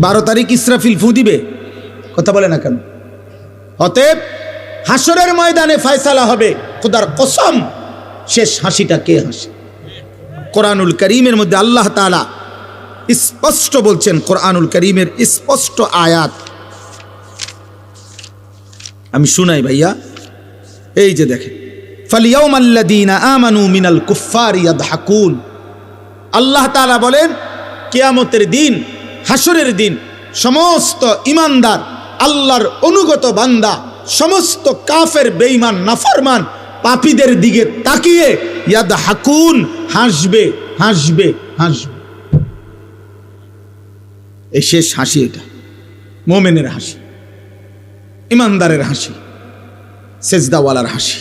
12 তারিখ ইসরাফিল ফু দিবে? কথা বলে না কেন? অতএব হাসরের ময়দানে ফয়সালা হবে, খোদার কসম, শেষ হাসিটা কে হাসে। কোরআনুল কারীমের মধ্যে আল্লাহ তাআলা স্পষ্ট বলছেন, কোরআনুল কারীমের স্পষ্ট আয়াত আমি শুনাই ভাইয়া। এই যে দেখেন, ফালিয়াউমাল্লাযীনা আমানু মিনাল কুফফারি ইয়াদহাকুন। আল্লাহ তাআলা বলেন, কিয়ামতের দিন, হাসরের দিন, সমস্ত ঈমানদার আল্লাহর অনুগত বান্দা, সমস্ত কাফের, বেঈমান, নাফরমান, পাপীদের দিকে তাকিয়ে ইয়াদহাকুন, হাসবে, হাসবে, হাসবে। এই শেষ হাসি, এটা মুমিনের হাসি, ঈমানদারের হাসি, সেজদাওয়ালার হাসি।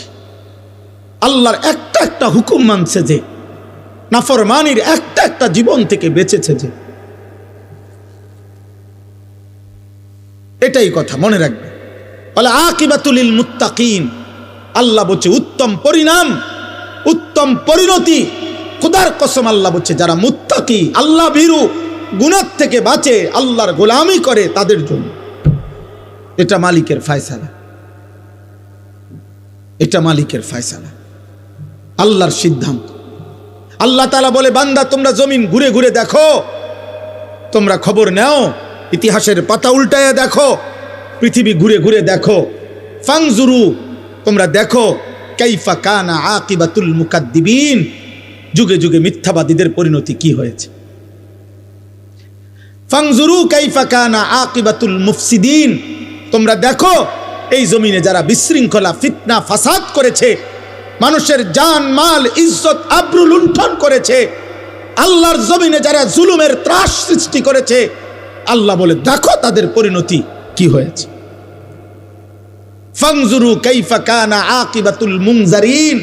আল্লাহর একটা একটা হুকুম মানছে যে, নাফরমানির একটা একটা জীবন থেকে বেঁচেছে যে, এটাই কথা মনে রাখবে। বলে আকিবাতুল লিল মুত্তাকিন, আল্লাহ বলছে উত্তম পরিণাম, উত্তম পরিণতি, খোদার কসম আল্লাহ বলছে যারা মুত্তাকি, আল্লাহ ভীরু, গুনাহ থেকে বাঁচে, আল্লাহর গোলামি করে, তাদের জন্য। এটা মালিকের ফয়সালা। এটা মালিকের ফয়সালা, আল্লাহর সিদ্ধান্ত। আল্লাহ তাআলা বলে, বান্দা তোমরা জমিন ঘুরে ঘুরে দেখো, তোমরা খবর নাও, ইতিহাসের পাতা উল্টায়া দেখো, পৃথিবী ঘুরে ঘুরে দেখো। ফাংজুরু, তোমরা দেখো, কাইফা কানা আকিবাতুল মুকাদ্দিবিন, যুগে যুগে মিথ্যাবাদীদের পরিণতি কি হয়েছে। ফাংজুরু কাইফা কানা আকিবাতুল মুফসিদিন, তোমরা দেখো এই জমিনে যারা বিশৃঙ্খলা, ফিতনা, ফাসাদ করেছে, মানুষের জান মাল ইজ্জত আবরু লুণ্ঠন করেছে, আল্লাহর জমিনে যারা জুলুমের ত্রাস সৃষ্টি করেছে, আল্লাহ বলে দেখো তাদের পরিণতি কি হয়েছে। ফাংজুরু কাইফা কানা আকিবাতুল মুনজারিন,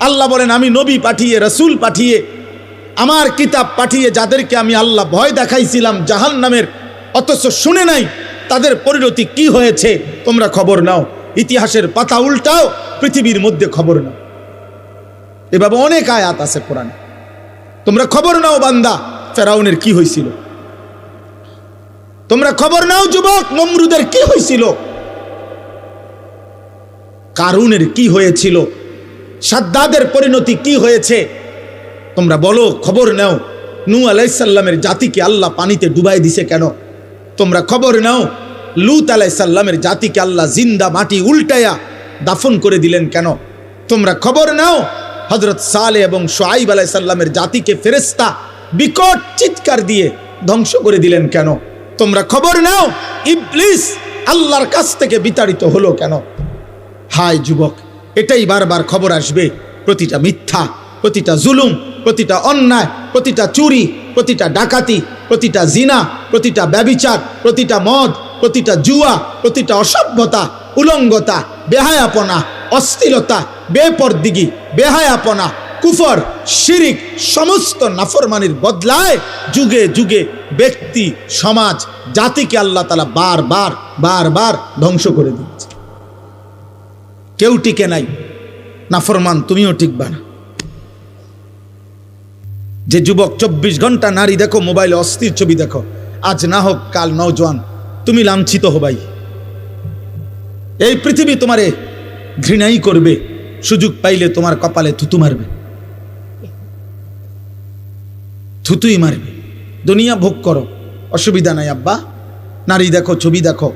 আল্লাহ বলেন আমি নবী পাঠিয়ে, রাসূল পাঠিয়ে, আমার কিতাব পাঠিয়ে যাদেরকে আমি আল্লাহ ভয় দেখাইছিলাম জাহান্নামের, অথচ শুনে নাই তাদের পরিণতি কি হয়েছে, তোমরা খবর নাও। ইতিহাসের পাতা উল্টাও, পৃথিবীর মধ্যে খবর নাও। এভাবে অনেক আয়াত আছে কোরআনে। তোমরা খবর নাও বান্দা, ফেরাউনের কি হয়েছিল। তোমরা খবর নাও যুবক, নমরুদের কি হয়েছিল, কারুনের কি হয়েছিল, সাদ্দাদের পরিণতি কি হয়েছে। তোমরা বলো, খবর নাও, নূহ আলাইহিস সালামের জাতিকে আল্লাহ পানিতে ডুবাই দিছে কেন। তোমরা খবর নাও, লূত আলাইহিস সালামের জাতিকে আল্লাহ জিন্দা মাটি উল্টায়া দাফন করে দিলেন কেন। তোমরা খবর নাও, হযরত সালেহ এবং শুআইব আলাইহিস সালামের জাতিকে ফেরেশতা বিকট চিৎকার দিয়ে ধ্বংস করে দিলেন কেন। তোমরা খবর নাও, ইবলিস আল্লাহর কাছ থেকে বিতাড়িত হলো কেন। হায় যুবক, এটাই বারবার খবর আসবে। প্রতিটা মিথ্যা, প্রতিটা জুলুম, প্রতিটা অন্যায়, প্রতিটা চুরি, প্রতিটা ডাকাতি, প্রতিটা জিনা, প্রতিটা ব্যভিচার, প্রতিটা মদ, প্রতিটা জুয়া, প্রতিটা অসভ্যতা, উলঙ্গতা, বেহায়াপনা, অশ্লীলতা, বেপরদিগি, বেহায়াপনা, কুফর, শিরিক, সমস্ত নাফরমানির বদলায় যুগে যুগে ব্যক্তি, সমাজ, জাতিকে আল্লাহ তাআলা বারবার বারবার ধ্বংস করে দিচ্ছে। কেউ টিকে নাই। নাফরমান তুমিও টিকবা না। যে যুবক 24 ঘন্টা নারী দেখো, মোবাইলে অস্থির ছবি দেখো, আজ না হোক কাল নওজোয়ান তুমি লাঞ্ছিত হবাই। এই পৃথিবী তোমারে ঘৃণাই করবে, সুযোগ পাইলে তোমার কপালে থুতু মারবে, থুতুই মারবে। দুনিয়া ভোগ করো, অসুবিধা নাই আব্বা। নারী দেখো, ছবি দেখো,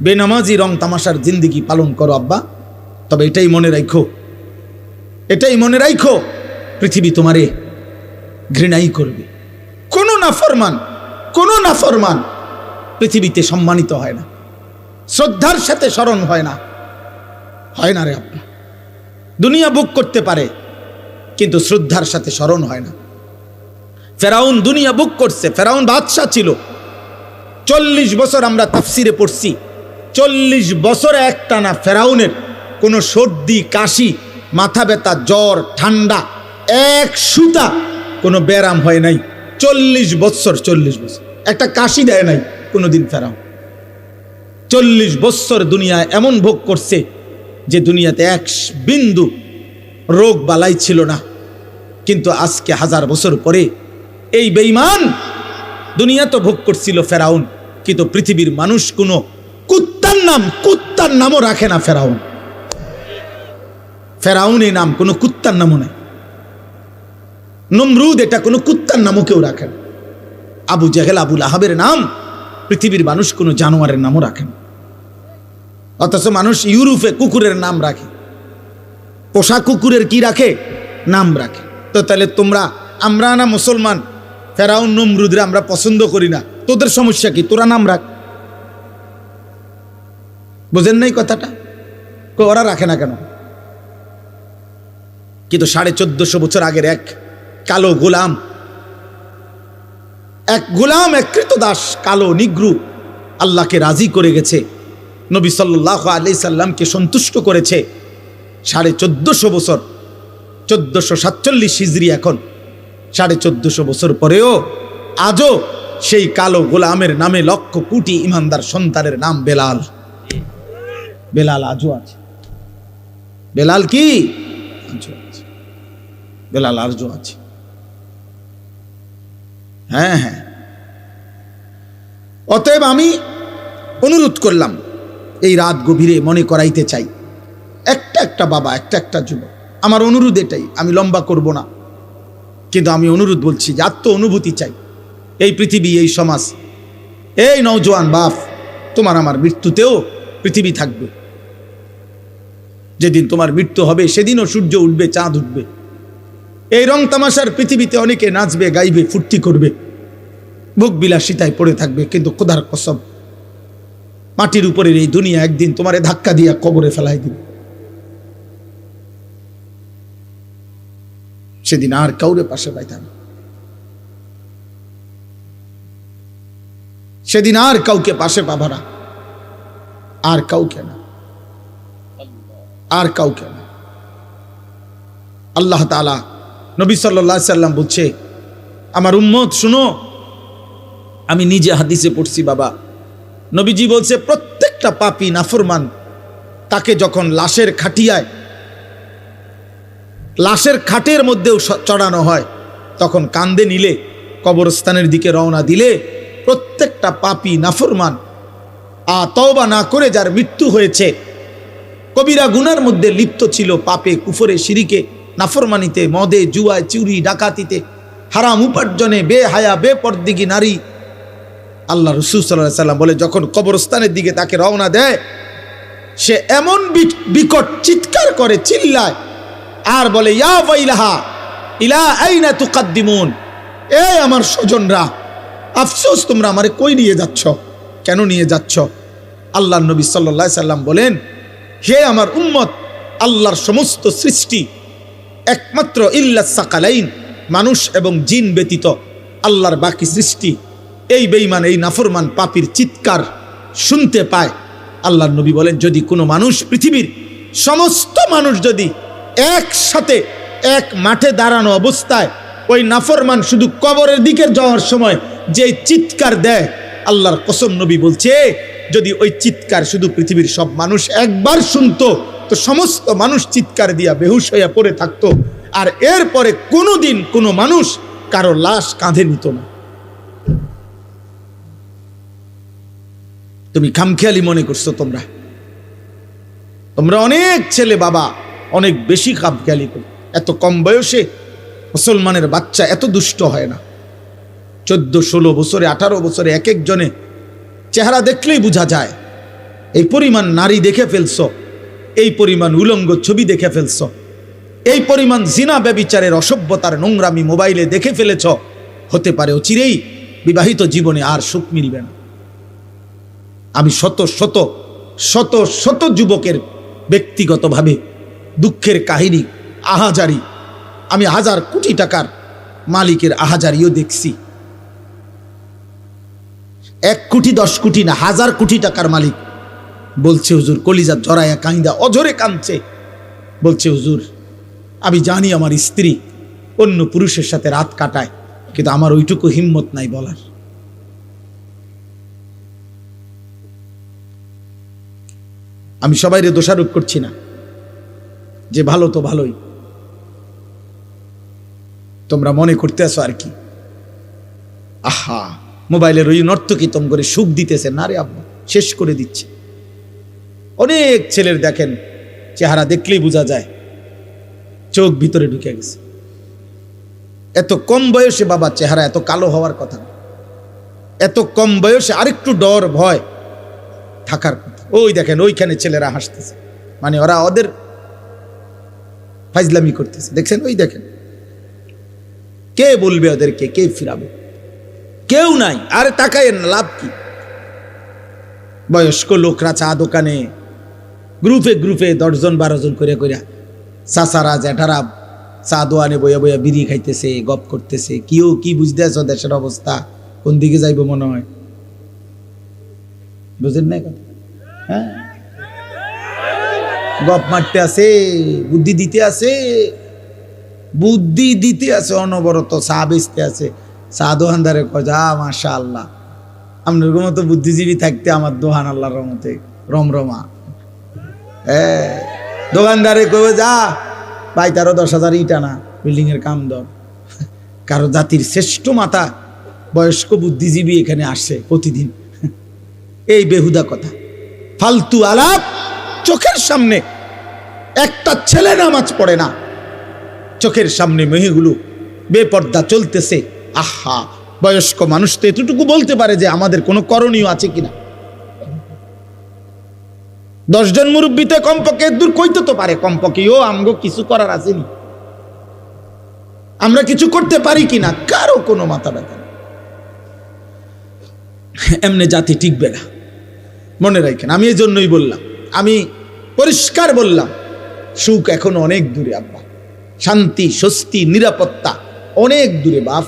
বেনামাজি রং তামাশার জিন্দিগি পালন করো আব্বা। তবে এটাই মনে রাখো, এটাই মনে রাখো, পৃথিবী তোমারে ঘৃণাই করবে। কোন নাফরমান পৃথিবীতে সম্মানিত হয় না, শ্রদ্ধার সাথে স্মরণ হয় না, হয় না রে আব্বা। দুনিয়া ভোগ করতে পারে কিন্তু শ্রদ্ধার সাথে স্মরণ হয় না। ফেরাউন দুনিয়া ভোগ করছে, ফেরাউন বাদশা ছিল। 40 বছর আমরা তাফসিরে পড়ছি, 40 বছরে একটানা ফেরাউনের কোনো সর্দি, কাশি, মাথা ব্যথা, জ্বর, ঠান্ডা, এক সুতা কোনো ব্যারাম হয় নাই। 40 বছর একটা কাশি দেয় নাই কোনোদিন ফেরাউন। 40 বছর দুনিয়ায় এমন ভোগ করছে যে দুনিয়াতে এক বিন্দু রোগ বালাই ছিল না। কিন্তু আজকে 1000 বছর পরে এই বেঈমান দুনিয়া তো ভোগ করছিল ফেরাউন, কিন্তু পৃথিবীর মানুষ কোনো কুত্তার নামও রাখে না। ফেরাউন এই নাম কোনো কুত্তার নামও নাই। নমরুদ এটা কোনো কুত্তার নামও কেউ রাখেন। আবু জেহেল, আবু লাহাবের নাম পৃথিবীর মানুষ কোনো জানোয়ারের নামও রাখেন। অথচ মানুষ ইউরোপে কুকুরের নাম রাখে, পোষা কুকুরের কি রাখে, নাম রাখে। তো তাহলে আমরা না মুসলমান, ফেরাউন নমরুদরে আমরা পছন্দ করি না, তোদের সমস্যা কি, তোরা নাম রাখ। বুঝেন নাই কথাটা? ওরা রাখে না কেন? কিন্তু 1450 বছর আগের এক কালো গোলাম, এক কৃতদাস, কালো নিগ্রু আল্লাহকে রাজি করে গেছে, নবী সাল্লাল্লাহু আলাইহি সাল্লামকে সন্তুষ্ট করেছে। 1450 বছর, 1447 হিজরি, এখন 1450 বছর পরেও আজও সেই কালো গোলামের নামে লক্ষ কোটি ইমানদার সন্তানের নাম বেলাল। বেলাল আজও আছে। বেলাল কি? বেলাল আজও আছে। হ্যাঁ, অতএব আমি অনুরোধ করলাম, এই রাত গভীরে মনে করাইতে চাই, একটা একটা বাবা, একটা একটা যুবক। আমার অনুরোধ এটাই, আমি লম্বা করব না, কিন্তু আমি অনুরোধ বলছি যে আত্ম অনুভূতি চাই। এই পৃথিবী, এই সমাজ, এই নওজোয়ান বাপ, তোমার আমার মৃত্যুতেও পৃথিবী থাকবে। যেদিন তোমার মৃত্যু হবে সেদিনও সূর্য উঠবে, চাঁদ উঠবে। এই রং তামাশার পৃথিবীতে অনেকে নাচবে, গাইবে, ফুর্তি করবে, ভোগ বিলাসিতায় পড়ে থাকবে, কিন্তু খোদার কসম মাটির উপরের এই দুনিয়া একদিন তোমারে ধাক্কা দিয়া কবরে ফেলাই দিবে। সেদিন আর কাউরে পাশে পাইতাম, সেদিন আর কাউকে পাশে পাবা না, আর কাউকে না, আর কাউকে না। আল্লাহ তাআলা, নবী সাল্লাল্লাহু আলাইহি সাল্লাম বলছে, আমার উম্মত শুনো, আমি নিজে হাদিসে পড়ছি বাবা, নবীজি বলছে প্রত্যেকটা পাপী নাফরমান তাকে যখন লাশের খাটিয়ায়, লাশের খাটের মধ্যেও চড়ানো হয়, তখন কান্দে নিলে, কবরস্থানের দিকে রওনা দিলে, প্রত্যেকটা পাপী নাফরমান তওবা না করে যার মৃত্যু হয়েছে, কবিরা গুনার মধ্যে লিপ্ত ছিল, পাপে, কুফরে, শিরিকে, নাফরমানিতে, মদে, জুয়ায়, চুরি, ডাকাতিতে, হারাম উপার্জনে, বেহায়া, বেপরদিগী নারী, আল্লাহ রাসূল সাল্লাল্লাহু আলাইহি সাল্লাম বলে যখন কবরস্থানের দিকে তাকে রওনা দেয়, সে এমন বিকট চিৎকার করে, চিল্লায়, আর বলে, ইয়া ওয়াইলাহা ইলা আইনা তুকাদ্দিমুন, এ আমার স্বজনরা, আফসোস, তোমরা আমারে কই নিয়ে যাচ্ছ, কেন নিয়ে যাচ্ছ? আল্লাহর নবী সাল্লাল্লাহু আলাইহি সাল্লাম বলেন, হে আমার উম্মত, আল্লাহর সমস্ত সৃষ্টি একমাত্র ইল্লাস সাকালাইন, মানুষ এবং জিন ব্যতীত আল্লাহর বাকি সৃষ্টি এই বেঈমান, এই নাফরমান পাপীর চিৎকার শুনতে পায়। আল্লাহর নবী বলেন, যদি কোনো মানুষ, পৃথিবীর সমস্ত মানুষ যদি একসাথে এক মাঠে দাঁড়ানো অবস্থায় ওই নাফরমান শুধু কবরের দিকে যাওয়ার সময় যে চিৎকার দেয়, আল্লাহর কসম নবী বলছে, যদি ওই চিৎকার শুধু পৃথিবীর সব মানুষ একবার শুনতো, তো সমস্ত মানুষ চিৎকার দিয়া বেহুশ হইয়া পড়ে থাকতো, আর এরপরে কোনোদিন কোনো মানুষ কারো লাশ কাঁধে নিত না। তুমি খামখেয়ালি মনে করছো, তোমরা অনেক ছেলে বাবা অনেক বেশি খামখেয়ালি করো। এত কম বয়সে মুসলমানের বাচ্চা এত দুষ্ট হয় না। 14-16 বছরে, 18 বছরে এক একজনে চেহারা দেখলেই বোঝা যায়। এই পরিমাণ নারী দেখে ফেলছ, এই পরিমাণ উলঙ্গ ছবি দেখে ফেলছ, এই পরিমাণ জিনা ব্যভিচারের অসভ্যতার নোংরামি মোবাইলে দেখে ফেলেছ, হতে পারে অচিরেই বিবাহিত জীবনে আর সুখ মিলবে না। আমি শত শত শত শত যুবকের ব্যক্তিগতভাবে দুঃখের কাহিনী, আহাজারি, আমি 1000 কোটি টাকার মালিকের আহাজারিও দেখছি। 1 কোটি 10 কোটি না, 1000 কোটি টাকার মালিক বলছে, হুজুর, কলিজা জড়ায়া কাঁদা অঝরে কাঁদছে, বলছে, হুজুর, আমি জানি আমার স্ত্রী অন্য পুরুষের সাথে রাত কাটায়, কিন্তু আমার ওইটুকু হিম্মত নাই বলার। আমি সবাইরে দোষারোপ করছি না, যে ভালো তো ভালোই, তোমরা মনে করতে আসো আর কি, আহা মোবাইলের ওই নর্তকী তোম করে সুখ দিতেছে না রে আব্বা, শেষ করে দিচ্ছে। অনেক ছেলের দেখেন চেহারা দেখলেই বোঝা যায় চোখ ভিতরে ঢুকে গেছে। এত কম বয়সে বাবা চেহারা এত কালো হওয়ার কথা না, এত কম বয়সে আরেকটু ডর ভয় থাকার কথা। ওই দেখেন ওইখানে ছেলেরা হাসতেছে, মানে ওরা ওদের ফাইজলামি করতেছে, দেখছেন? ওই দেখেন, কে বলবে ওদেরকে, কে ফিরাবে? কেউ নাই। আরে তাকায়েন না, লাভ কি? বয়স্ক লোকরা চা দোকানে গ্রুপে গ্রুপে 10 জন 12 জন করে করে, চাচারা জ্যাঠারা চা দোয়ানে বইয়া বইয়া বিড়ি খাইতেছে, গপ করতেছে। কেউ কি বুঝতে আছো দেশের অবস্থা কোন দিকে যাইব মনে হয়? বুঝেন না? হ্যাঁ, গপ মারতে আছে, বুদ্ধি দিতে আছে, বুদ্ধি দিতে আছে, অনবরত চা বেচতে আছে। চা দোকানদারে কয়, যা মাশাআল্লাহ, আপনার মতো বুদ্ধিজীবী থাকতে আমার দোকান আল্লাহর রহমতে রমরমা। হ্যাঁ, দোকানদারে কবে, যা ভাই, তারও 10,000 ইট আনা, বিল্ডিং এর কাম দাও। কারো জাতির শ্রেষ্ঠ মাতা বয়স্ক বুদ্ধিজীবী এখানে আসে প্রতিদিন। এই বেহুদা কথা, ফালতু আলাপ চোখের সামনে একটা ছেলে নামাজ পড়ে না, চোখের সামনে মেয়েগুলো বেপর্দা চলতেছে। আহা, বয়স্ক মানুষ তো এতটুকু বলতে পারে যে আমাদের কোনো করণীয় আছে কিনা। 10 জন মুরব্বীতে কমপক্ষে দূর কইতে তো পারে, কমপক্ষে ও আমগো কিছু করার আসেনি, আমরা কিছু করতে পারি কিনা, কারো কোনো মাথা ব্যথা। এমনি জাতি টিকবে না, মনে রাখেন। আমি এই জন্যই বললাম, আমি পরিষ্কার বললাম, সুখ এখনো অনেক দূরে আব্বা, শান্তি স্বস্তি নিরাপত্তা অনেক দূরে বাপ।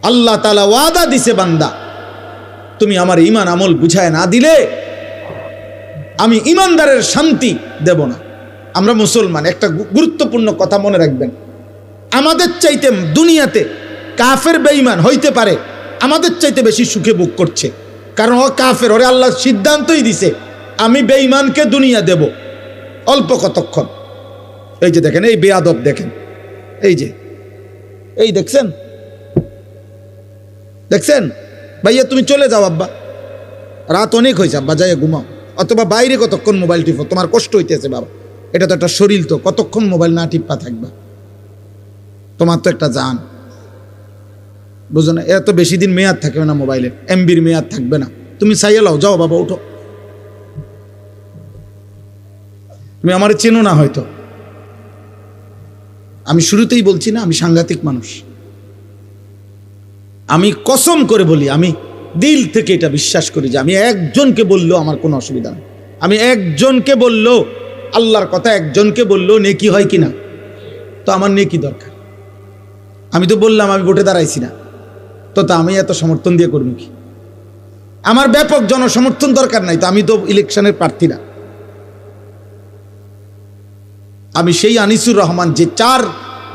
আল্লাহ তাআলা ওয়াদা দিছে, বান্দা তুমি আমার ঈমান আমল বুঝায় না দিলে আমি ঈমানদারের শান্তি দেব না। আমরা মুসলমান, একটা গুরুত্বপূর্ণ কথা মনে রাখবেন, আমাদের চাইতে দুনিয়াতে কাফের বেঈমান হইতে পারে আমাদের চাইতে বেশি সুখে ভোগ করছে, কারণ ও কাফের, ওরে আল্লাহ সিদ্ধান্তই দিছে আমি বেঈমানকে দুনিয়া দেব অল্প কতক্ষণ। এই যে দেখেন, এই বেয়াদব দেখেন, এই যে এই দেখছেন, দেখছেন ভাইয়া, তুমি চলে যাও আব্বা, রাত অনেক হয়েছে আব্বা, যাই ঘুমাও, অথবা বাইরে কতক্ষণ মোবাইল টিপো, তোমার কষ্ট হইতেছে বাবা, এটা তো একটা শরীর, তো কতক্ষণ মোবাইল না টিপা থাকবা, তোমার তো একটা জান, বুঝো না? এরা তো বেশি দিন মেয়াদ থাকবে না, মোবাইলের এমবির মেয়াদ থাকবে না, তুমি চাইয়া লাও, যাও বাবা উঠো। তুমি আমার চেনো না হয়তো, আমি শুরুতেই বলছি না আমি সাংঘাতিক মানুষ, আমি কসম করে বলি, আমি দিল থেকে এটা বিশ্বাস করি যে আমি একজনকে বললেও আমার কোনো অসুবিধা নেই, আমি একজনকে বললেও, আল্লাহর কথা একজনকে বললেও নেকি হয় কিনা, তো আমার নেকি দরকার। আমি তো বললাম আমি ভোটে দাঁড়াইছি না, তো আমি এত সমর্থন দিয়ে করবো কি? আমার ব্যাপক জনসমর্থন দরকার নাই, তো আমি তো ইলেকশনের প্রার্থী না। আমি সেই আনিসুর রহমান যে 4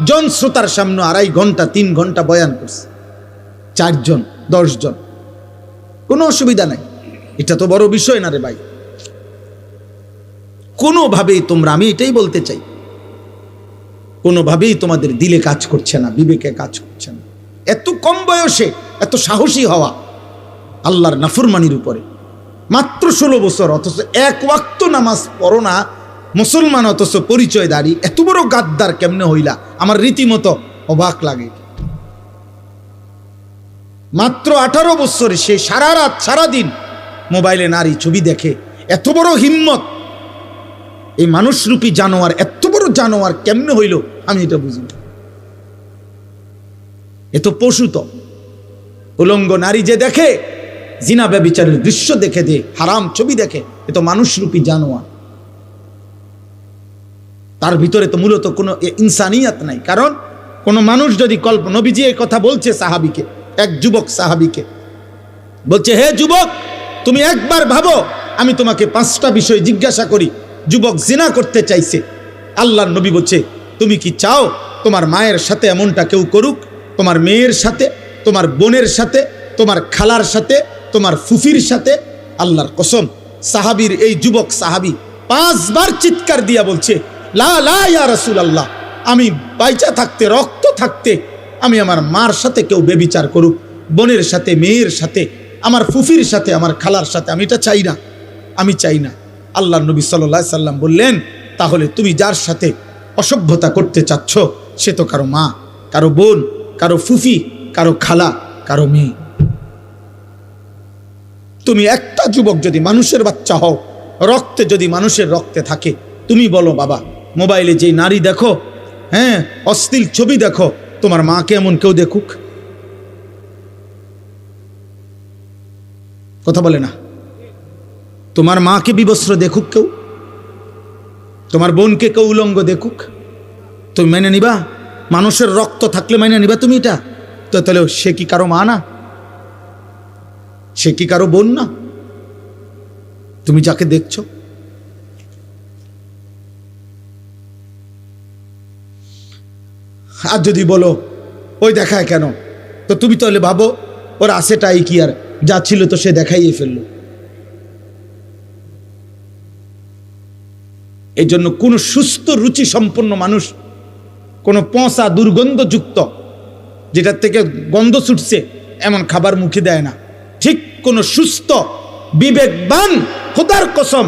জন শ্রোতার সামনে 2.5 ঘন্টা 3 ঘন্টা বয়ান করছে, 4 জন 10 জন, কোনো অসুবিধা নাই, এটা তো বড় বিষয় না রে ভাই। কোনোভাবেই তোমরা, আমি এটাই বলতে চাই, কোনোভাবেই তোমাদের দিলে কাজ করছে না, বিবেকে কাজ করছে না। এত কম বয়সে এত সাহসী হওয়া আল্লাহর নাফরমানির উপরে, মাত্র 16 বছর, অথচ 1 ওয়াক্ত নামাজ পড়ো না মুসলমান, অথচ পরিচয় দাঁড়ি, এত বড় গাদ্দার কেমনে হইলা? আমার রীতিমতো অবাক লাগে। মাত্র 18 বছরে সে সারা রাত সারাদিন মোবাইলে নারী ছবি দেখে, এত বড় হিম্মত! এই মানুষরূপী জানোয়ার, এত বড় জানোয়ার কেমনে হইল আমি এটা বুঝি না। এ তো পশু, তো উলঙ্গ নারী যে দেখে, জিনা ব্যভিচারের দৃশ্য দেখে, দে হারাম ছবি দেখে, এ তো মানুষরূপী জানোয়ার, তার ভিতরে তো মূলত কোনো ইনসানিয়াত নাই। কারণ কোনো মানুষ যদি নবীজি এই কথা বলছে সাহাবীকে, এক যুবক সাহাবীকে বলছে, হে যুবক তুমি একবার ভাবো, আমি তোমাকে 5টা বিষয় জিজ্ঞাসা করি। যুবক জিনা করতে চাইছে, আল্লাহর নবী বলছে, তুমি কি চাও তোমার মায়ের সাথে এমনটা কেউ করুক? তোমার মেয়ের সাথে, তোমার বোনের সাথে, তোমার খালার সাথে, তোমার ফুফির সাথে? আল্লাহর কসম, সাহাবীর এই যুবক সাহাবী 5 বার চিৎকার দিয়া বলছে, লা লা ইয়া রাসূলুল্লাহ, আমি বাইচা থাকতে, রক্ত থাকতে আমি আমার মার সাথে কেউ বেবিচার করুক, বোনের সাথে, মেয়ের সাথে, আমার ফুফির সাথে, আমার খালার সাথে, আমি এটা চাই না, আমি চাই না। আল্লাহর নবী সাল্লাল্লাহু আলাইহি সাল্লাম বললেন, তাহলে তুমি যার সাথে অসভ্যতা করতে চাচ্ছ সে তো কারো মা, কারো বোন, কারো ফুফি, কারো খালা, কারো মেয়ে। তুমি একটা যুবক যদি মানুষের বাচ্চা হও, রক্তে যদি মানুষের রক্তে থাকে, তুমি বলো বাবা, মোবাইলে যে নারী দেখো, হ্যাঁ অশ্লীল ছবি দেখো, তোমার মাকে এমন কেউ দেখুক? কথা বলে না। তোমার মাকে বিবস্ত্র দেখুক কেউ? তোমার বোনকে কেউ উলঙ্গ দেখুক? তুমি মেনে নিবা? মানুষের রক্ত থাকলে মেনে নিবা তুমি এটা? তো তাহলে সে কি কারো মা না? সে কি কারো বোন না? তুমি যাকে দেখছো, আর যদি বলো ওই দেখায় কেন, তো তুমি তাহলে ভাবো ওর আছেটাই কি, আর যা ছিল তো সে দেখাইয়ে ফেললো। এই জন্য কোন সুস্থ রুচি সম্পন্ন মানুষ কোন পচা দুর্গন্ধযুক্ত, যেটার থেকে গন্ধ ছুটছে এমন খাবার মুখে দেয় না। ঠিক কোন সুস্থ বিবেকবান, খোদার কসম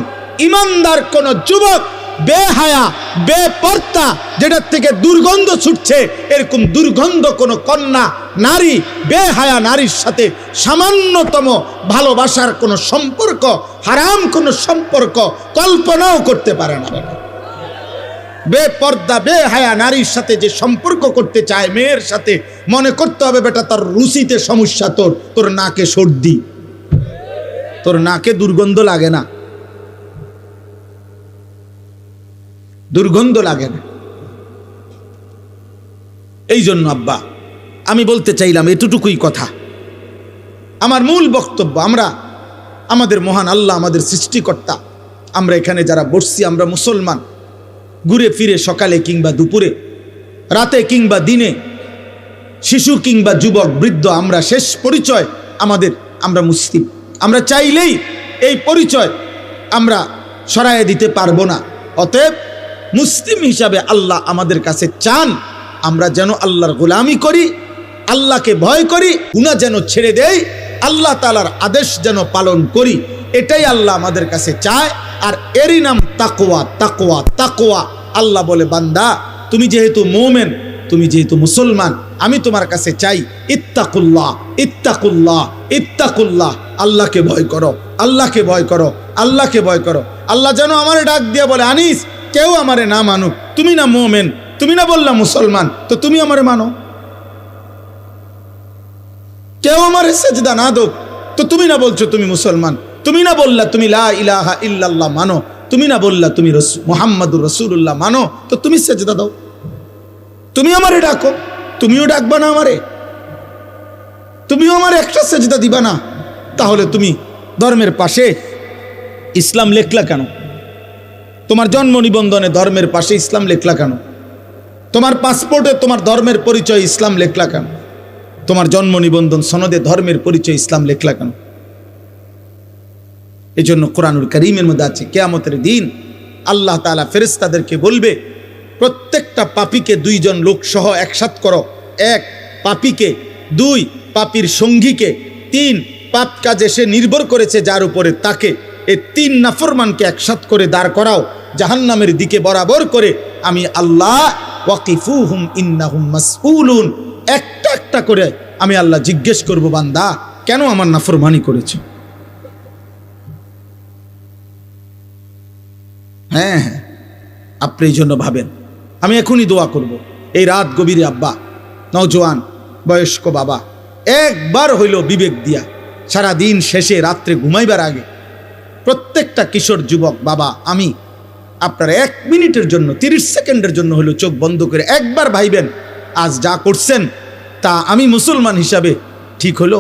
ইমানদার কোন যুবক বেহায়া বেপর্দা, যেটার থেকে দুর্গন্ধ ছুটছে, এরকম দুর্গন্ধ কোনো কন্যা নারী, বেহায়া নারীর সাথে সামান্যতম ভালোবাসার কোনো সম্পর্ক, হারাম কোনো সম্পর্ক কল্পনাও করতে পারে না। বেপর্দা বেহায়া নারীর সাথে যে সম্পর্ক করতে চায় মেয়ের সাথে, মনে করতে হবে বেটা তার রুচিতে সমস্যা, তোর নাকে সর্দি, তোর নাকে দুর্গন্ধ লাগে না, দুর্গন্ধ লাগে না। এই জন্য আব্বা আমি বলতে চাইলাম এতটুকুই কথা। আমার মূল বক্তব্য, আমরা আমাদের মহান আল্লাহ, আমাদের সৃষ্টিকর্তা, আমরা এখানে যারা বসছি আমরা মুসলমান, ঘুরে ফিরে সকালে কিংবা দুপুরে, রাতে কিংবা দিনে, শিশু কিংবা যুবক বৃদ্ধ, আমরা শেষ পরিচয় আমরা মুসলিম। আমরা চাইলেই এই পরিচয় আমরা সরাইয়ে দিতে পারবো না। অতএব মুসলিম হিসাবে আল্লাহ আমাদের কাছে চান আমরা যেন আল্লাহর গোলামি করি, আল্লাহকে ভয় করি, গুনাহ যেন ছেড়ে দেই, আল্লাহ তাআলার আদেশ যেন পালন করি, এটাই আল্লাহ আমাদের কাছে চায়। আর এরই নাম তাকওয়া। তাকওয়া তাকওয়া আল্লাহ বলে, বান্দা তুমি যেহেতু মুমিন, তুমি যেহেতু মুসলমান, আমি তোমার কাছে চাই ইত্তাকুল্লাহ ইত্তাকুল্লাহ ইত্তাকুল্লাহ, আল্লাহকে ভয় করো, আল্লাহকে ভয় করো, আল্লাহকে ভয় করো। আল্লাহ যেন আমারে ডাক দিয়ে বলে, আনিস কেউ আমারে না মানুক, তুমি না মুমিন, তুমি না বললা মুসলমান, তো তুমি আমারে মানো। কেউ আমারে সেজদা না দো, তো তুমি না বলছো তুমি মুসলমান, তুমি না বললা তুমি লা ইলাহা ইল্লাল্লাহ মানো, তুমি না বললা তুমি মুহাম্মাদুর রাসূলুল্লাহ মানো, তো তুমি সেজদা দাও। তুমি আমারে ডাকো, তুমিও ডাকবা না আমারে, তুমিও আমারে একটা সেজদা দিবা না, তাহলে তুমি ধর্মের পাশে ইসলাম লেখলা কেন? তোমার জন্ম নিবন্ধনে ধর্মের পাশে ইসলাম লেখলা কেন? তোমার পাসপোর্টে তোমার ধর্মের পরিচয় ইসলাম লেখলা কেন? তোমার জন্ম নিবন্ধন সনদে ধর্মের পরিচয় ইসলাম লেখলা কেন? এই জন্য কোরআনুল কারীমের মধ্যে আছে, কিয়ামতের দিন আল্লাহ তাআলা ফেরেশতাদেরকে বলবে, প্রত্যেকটা পাপীকে দুইজন লোক সহ একসাথ করো। এক, পাপীকে; দুই, পাপীর সঙ্গীকে; তিন, পাপ কাজে সে নির্ভর করেছে যার উপরে তাকে। এই তিন নাফরমানকে একসাথ করে দাঁড় করাও জাহান্নামের দিকে বরাবর করে। আমি আল্লাহ ওয়াকিফুহুম ইন্নাহুম মাসউলুন, একটা একটা করে আমি আল্লাহ জিজ্ঞেস করব, বান্দা কেন আমার নাফরমানি করেছো? হ্যাঁ, আপনি এই জন্য ভাবেন। আমি এখনই দোয়া করব, এই রাত গভীরে আব্বা, নওজোয়ান বয়স্ক বাবা, একবার হইল বিবেক দিয়া সারা দিন শেষে রাত্রে ঘুমাইবার আগে প্রত্যেকটা কিশোর যুবক বাবা, আমি আপনারা 1 মিনিটের জন্য 30 সেকেন্ডের জন্য হলো চোখ বন্ধ করে একবার ভাইবেন, আজ যা করছেন তা আমি মুসলমান হিসাবে ঠিক হলো?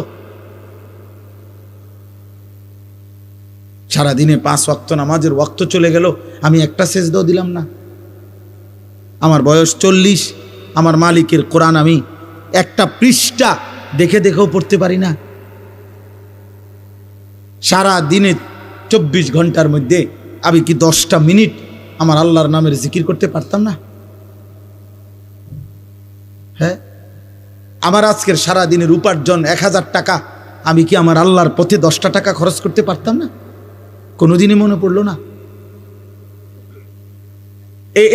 সারাদিনে 5 ওয়াক্ত নামাজের ওয়াক্ত চলে গেল, আমি একটা সেজদাও দিলাম না। আমার বয়স 40, আমার মালিকের কোরআন আমি একটা পৃষ্ঠা দেখে দেখেও পড়তে পারি না। সারা দিনে 24 ঘন্টার মধ্যে আমি কি 10টা মিনিট আমার আল্লাহর নামের জিকির করতে পারতাম না? হ্যাঁ, আমার আজকের সারা দিনের উপার্জন 1000 টাকা, আমি কি আমার আল্লাহর পথে 10টা টাকা খরচ করতে পারতাম না? কোনোদিনই মনে পড়লো না।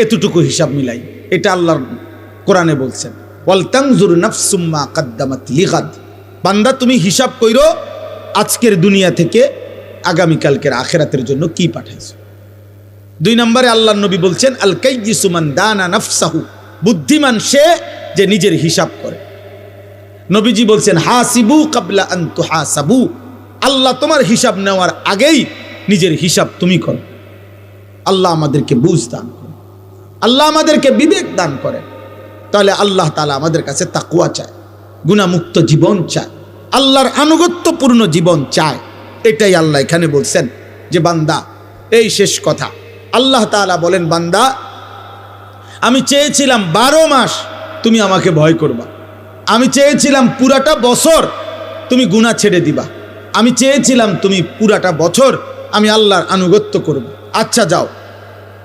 এতটুকু হিসাব মিলাই, এটা আল্লাহর কোরআনে বলছেন, ওয়াল তানজুর নাফসুম মা কাদ্দামাত লিগাদ, বান্দা তুমি হিসাব কইরো আজকের দুনিয়া থেকে আগামীকালকের আখিরাতের জন্য কি পাঠাইছো। 2 নম্বরে আল্লাহর নবী বলছেন, আল কাইয়িসু মান দানা নাফসাহু, বুদ্ধিমান সে যে নিজের হিসাব করে। নবীজি বলছেন, হাসিবু কাবলা আন তুহাসাবু, আল্লাহ তোমার হিসাব নেওয়ার আগেই নিজের হিসাব তুমি করো। আল্লাহ আমাদেরকে বুঝ দান করে, আল্লাহ আমাদেরকে বিবেক দান করে। তাহলে আল্লাহ তাআলা আমাদের কাছে তাকওয়া চায়, গুনাহমুক্ত জীবন চায়, আল্লাহর আনুগত্যপূর্ণ জীবন চায়। এটাই আল্লাহ এখানে বলছেন যে বান্দা, এই শেষ কথা, আল্লাহ তাআলা বলেন, বান্দা আমি চেয়েছিলাম 12 মাস তুমি আমাকে ভয় করবা, আমি চেয়েছিলাম পুরাটা বছর তুমি গুনাহ ছেড়ে দিবা, আমি চেয়েছিলাম তুমি পুরাটা বছর আমি আল্লাহর আনুগত্য করব। আচ্ছা যাও,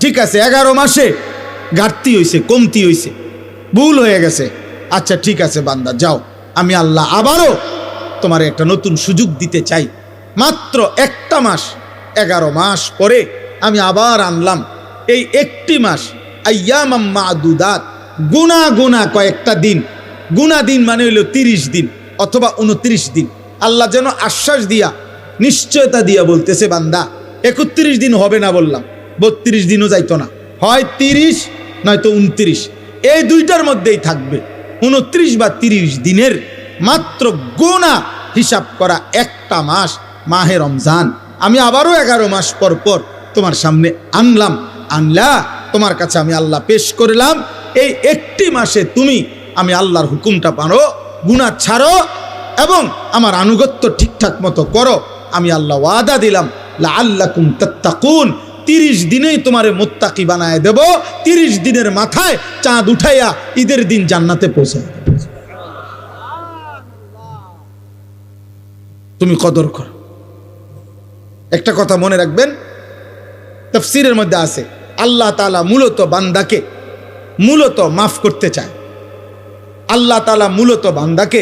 ঠিক আছে, 11 মাসে ঘাটতি হইছে, কমতি হইছে, ভুল হয়ে গেছে, আচ্ছা ঠিক আছে বান্দা যাও, আমি আল্লাহ আবারও তোমার একটা নতুন সুযোগ দিতে চাই। মাত্র 1টা মাস, 11 মাস পরে আমি আবার আনলাম এই একটি মাস আইয়ামাম মাদুদাত, গুনা গুনা কয়েকটা দিন, গুনা দিন মানে হইল 30 দিন অথবা 29 দিন। আল্লাহ যেন আশ্বাস দিয়া, নিশ্চয়তা দিয়া বলতেছে, বান্দা 31 দিন হবে না বললাম, 32 দিনও যাইতো না, হয় 30 নয়তো 29, এই দুইটার মধ্যেই থাকবে। 29 বা 30 দিনের মাত্র গুনাহ হিসাব করা একটা মাস মাহে রমজান। আমি আবারও 11 মাস পর পর তোমার সামনে আনলা তোমার কাছে আমি আল্লাহ পেশ করলাম। এই একটি মাসে তুমি আমি আল্লাহর হুকুমটা পারো, গুনাহ ছাড়ো এবং আমার আনুগত্য ঠিকঠাক মতো করো। আমি আল্লাহ ওয়াদা দিলাম লাআল্লাকুম তাত্তাকুন, 30 দিনেই তোমারে মুত্তাকি বানায় দেব। 30 দিনের মাথায় চাঁদ উঠাইয়া ঈদের দিন জান্নাতে পৌঁছায় দেব। তুমি কদর করো। একটা কথা মনে রাখবেন, তাফসীরের মধ্যে আছে আল্লাহ তাআলা মূলত বান্দাকে মাফ করতে চায়। আল্লাহ তাআলা মূলত বান্দাকে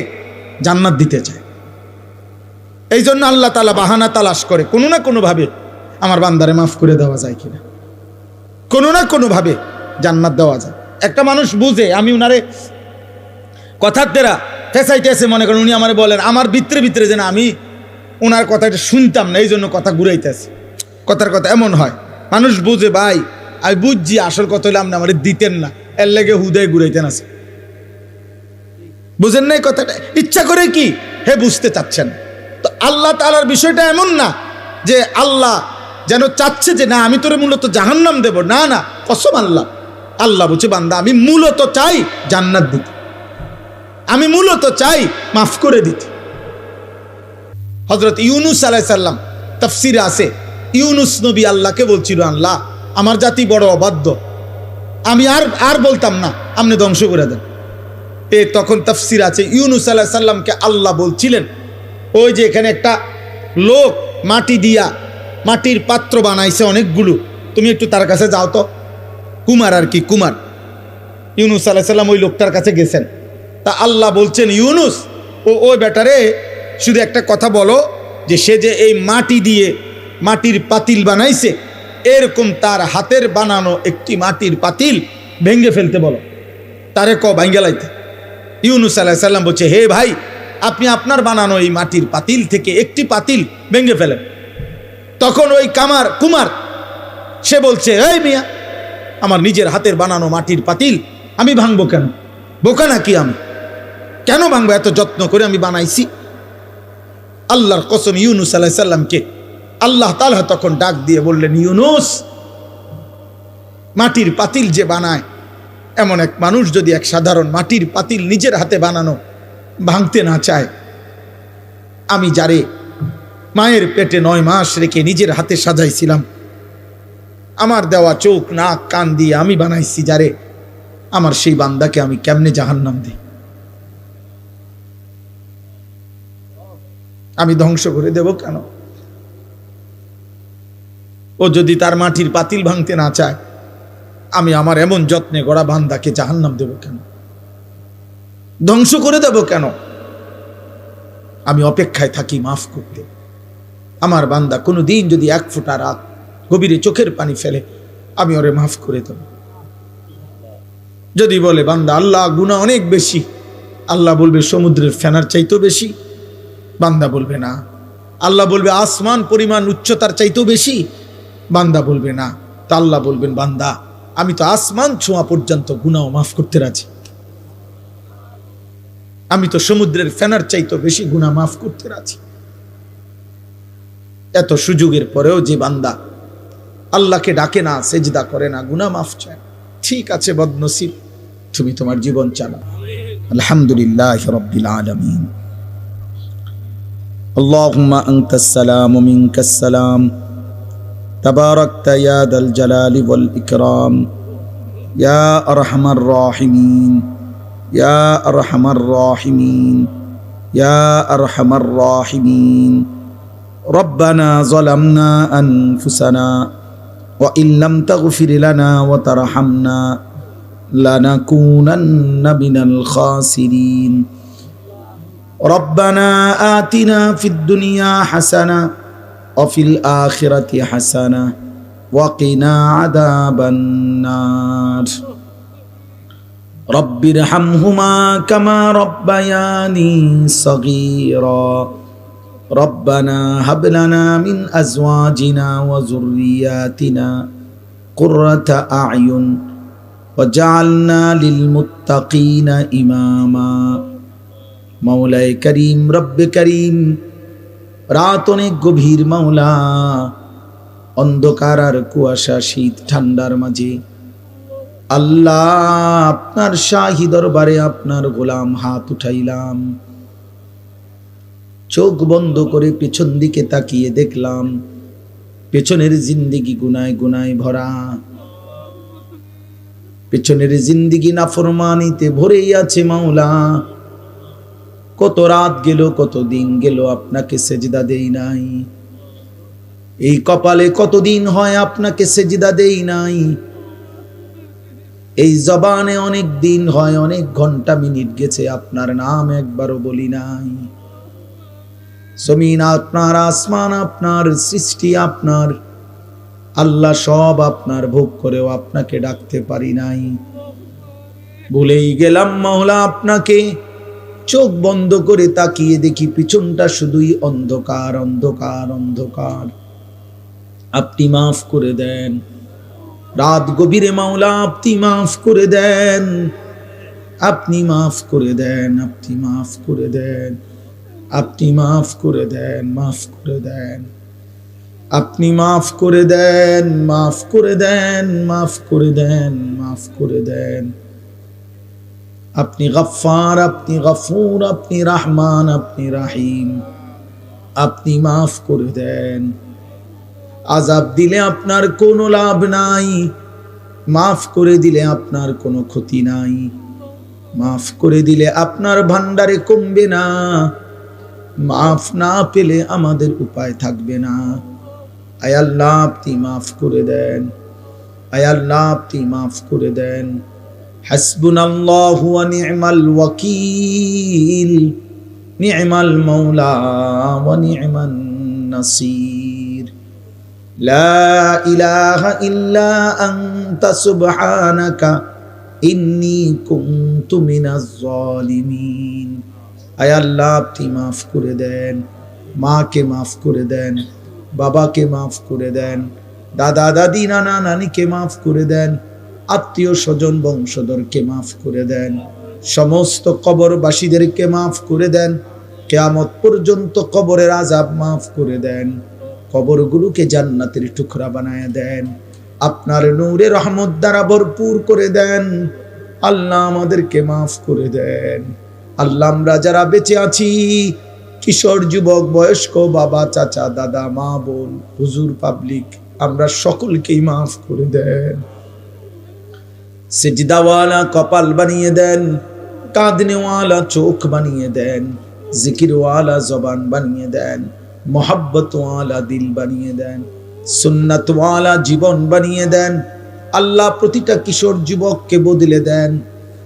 জান্নাত দিতে চায়। এই জন্য আল্লাহ তাআলা বাহানা তালাশ করে, কোনো না কোনো ভাবে আমার বান্দারে মাফ করে দেওয়া যায় কিনা, কোনো না কোনো ভাবে জান্নাত দেওয়া যায়। একটা মানুষ বুঝে আমি উনারে কথার দ্বারা ফেসাইতেছে, মনে করেন উনি আমারে বলেন, আমার ভিতরে যেন আমি ওনার কথাটা শুনতাম না, এই জন্য কথা ঘুরাইতেছে। কথার কথা এমন হয়, মানুষ বুঝে ভাই আমি বুঝছি, আসল কথা হইলে আপনি আমার দিতেন না, এর লেগে হুদায় ঘুরাইতেন আছে। বুঝেন নাই কথাটা? ইচ্ছা করে কি হে বুঝতে চাচ্ছেন। তো আল্লাহ তাআলার বিষয়টা এমন না যে আল্লাহ যেন চাচ্ছে যে না আমি তোরে মূলত জাহান্নাম দেব, না না, কসম আল্লাহ বলছে বান্দা আমি মূলত চাই জান্নাত দিতে, আমি মূলত চাই মাফ করে দিতে। হযরত ইউনুস আলাইহিস সালাম তাফসীরে আছে, ইউনুস নবী আল্লাহকে বলছিল, আল্লাহ আমার জাতি বড় অবাধ্য, আমি আর বলতাম না, আপনি ধ্বংস করে দেন। তখন তাফসীর আছে ইউনুস আলাইহিস সালামকে আল্লাহ বলছিলেন, ওই যে এখানে একটা লোক মাটির পাত্র বানাইছে অনেকগুলো, তুমি একটু তার কাছে যাও তো, কুমার আর কি, কুমার। ইউনুস আলাইহিস সালাম ওই লোকটার কাছে গেছেন। তা আল্লাহ বলছেন, ইউনুস ওই বেটারে শুধু একটা কথা বলো যে সে যে এই মাটি দিয়ে মাটির পাতিল বানাইছে, এরকম তার হাতের বানানো একটি মাটির পাতিল ভেঙে ফেলতে বলো, তারে ভাঙ্গে লাইতে। ইউনুস আলাইহিস সালাম বলছে, হে ভাই, আপনি আপনার বানানো এই মাটির পাতিল থেকে একটি পাতিল ভেঙে ফেলেন। তখন ওই কুমার সে বলছে, এই মিয়া, আমার নিজের হাতের বানানো মাটির পাতিল আমি ভাঙবো কেন? বোকা নাকি আমি? কেন ভাঙবো? এত যত্ন করে আমি বানাইছি। আল্লাহর কসম, ইউনুস আলাইহিস সালামকে আল্লাহ তাআলা তখন ডাক দিয়ে বললেন, ইউনুস, মাটির পাতিল যে বানায়, এমন এক মানুষ যদি এক সাধারণ মাটির পাতিল নিজের হাতে বানানো ভাঙতে না চায়, আমি যারে মায়ের পেটে 9 মাস রেখে নিজের হাতে সাজাইছিলাম, আমার দেওয়া চোখ নাক কান দিয়ে আমি বানাইছি যারে, আমার সেই বান্দাকে আমি কেমনে জাহান্নাম দিই? আমি ধ্বংস করে দেব কেন? ও যদি তার মাটির পাতিল ভাঙতে না চায়, আমি আমার এমন যত্নে গড়া বান্দাকে জাহান্নাম দেব কেন? ধ্বংস করে দেব কেন? আমি অপেক্ষায় থাকি মাফ করতে। আমার বান্দা কোনো দিন যদি 1 ফোঁটা রাত গভীরে চোখের পানি ফেলে, আমি ওরে মাফ করে দেব। যদি বলে বান্দা আল্লাহ গুনাহ অনেক বেশি, আল্লাহ বলবে সমুদ্রের ফেনার চাইতেও বেশি। বান্দা বলবে না। আল্লাহ বলবে আসমান পরিমাণ উচ্চতার চাইতেও বেশি। বান্দা বলবে না। তা আল্লাহ বলবেন, বান্দা আমি তো আসমান ছোঁয়া পর্যন্ত গুনাহ মাফ করতে রাজি, আমি তো সমুদ্রের ফেনার চাইতেও বেশি গুনাহ মাফ করতে রাজি। এত সুযোগের পরেও যে বান্দা আল্লাহকে ডাকে না, সেজদা করে না, গুনাহ মাফ চায়, ঠিক আছে বদনসিব, তুমি তোমার জীবন চালাও। আলহামদুলিল্লাহ রাব্বিল আলামিন। আল্লাহুম্মা আনতাস সালাম ওয়া মিনকাস সালাম, তাবারাকতা ইয়া দাল জালালি ওয়াল ইকরাম, ইয়া আরহামার রাহিমিন, ইয়া আরহামার রাহিমিন, ইয়া আরহামার রাহিমিন। রব্বানা যালামনা আনফুসানা ওয়া ইল্লাম তাগফির লানা ওয়া তারহামনা লানাকুনান্না মিনাল খাসিরিন। রব্বানা আতিনা ফিদ দুনিয়া হাসানা ওয়া ফিল আখিরাতি হাসানা وقنا عذاب النار رب ارحمهما كما ربياني صغيرا ربنا هب لنا من أزواجنا وذرياتنا قرة أعين وجعلنا للمتقين إماما মওলাই করিম রব্বে করিম রাত অনেক গভীর মাওলা অন্ধকার আর কুয়াশা শীত ঠান্ডার মাঝে আল্লাহ আপনার শাহী দরবারে আপনার গোলাম হাত উঠাইলাম চোখ বন্ধ করে পেছন দিকে তাকিয়ে দেখলাম পেছনের জিন্দেগি গুনায় গুনায় ভরা পেছনের জিন্দেগি নাফরমানিতে ভরেই আছে মাওলা কত রাত গেল কত দিন গেল আপনাকে সেজদা দেই নাই এই কপালে কতদিন হয় আপনাকে সেজদা দেই নাই এই জবানে অনেক দিন হয় অনেক ঘন্টা মিনিট গেছে আপনার নাম একবারও বলি নাই জমিন আপনার আসমান আপনার সৃষ্টি আপনার আল্লাহ সব আপনার ভোগ করেও আপনাকে ডাকতে পারি নাই ভুলেই গেলাম মাওলা আপনাকে চোখ বন্ধ করে তাকিয়ে দেখি পিছনটা শুধুই অন্ধকার অন্ধকার অন্ধকার আপনি মাফ করে দেন রাত গভীরে মাওলা আপনি মাফ করে দেন আপনি মাফ করে দেন আপনি মাফ করে দেন আপনি মাফ করে দেন মাফ করে দেন আপনি মাফ করে দেন মাফ করে দেন মাফ করে দেন মাফ করে দেন আপনি গফফার আপনি গফুর আপনি রহমান আপনি রহিম আপনি মাফ করে দেন আযাব দিলে আপনার কোনো লাভ নাই মাফ করে দিলে আপনার কোনো ক্ষতি নাই মাফ করে দিলে আপনার ভান্ডারে কমবে না মাফ না পেলে আমাদের উপায় থাকবে না আয় আল্লাহ আপনি মাফ করে দেন আয় আল্লাহ আপনি মাফ করে দেন হাসবুনাল্লাহু ওয়া নি'মাল ওয়াকিল নি'মাল মাওলা ওয়া নি'মান নাসির লা ইলাহা ইল্লা আনতা সুবহানাকা ইন্নী কুনতু মিনাজ জালিমিন আয় আল্লাহ আপনি মাফ করে দেন মাকে মাফ করে দেন বাবাকে মাফ করে দেন দাদা দাদি নানা নানিকে মাফ করে দেন আত্মীয় স্বজন বংশধরকে মাফ করে দেন সমস্ত কবরবাসীদেরকে মাফ করে দেন কিয়ামত পর্যন্ত কবরের আযাব মাফ করে দেন কবরগুলোকে জান্নাতের টুকরা বানায় দেন আপনার নূরে রহমত দ্বারা ভরপুর করে দেন আল্লাহ আমাদেরকে মাফ করে দেন আল্লাহ আমরা যারা বেঁচে আছি কিশোর যুবক বয়স্ক বাবা চাচা দাদা মা বোন হুজুর পাবলিক আমরা সকলকেই মাফ করে দেন সিজদাওয়ালা কপাল বানিয়ে দেন কাঁদনেওয়ালা চোখ বানিয়ে দেন জিকিরওয়ালা জবান বানিয়ে দেন মোহাব্বতওয়ালা দিল বানিয়ে দেন সুন্নাতওয়ালা জীবন বানিয়ে দেন আল্লাহ প্রতিটা কিশোর যুবককে বদলে দেন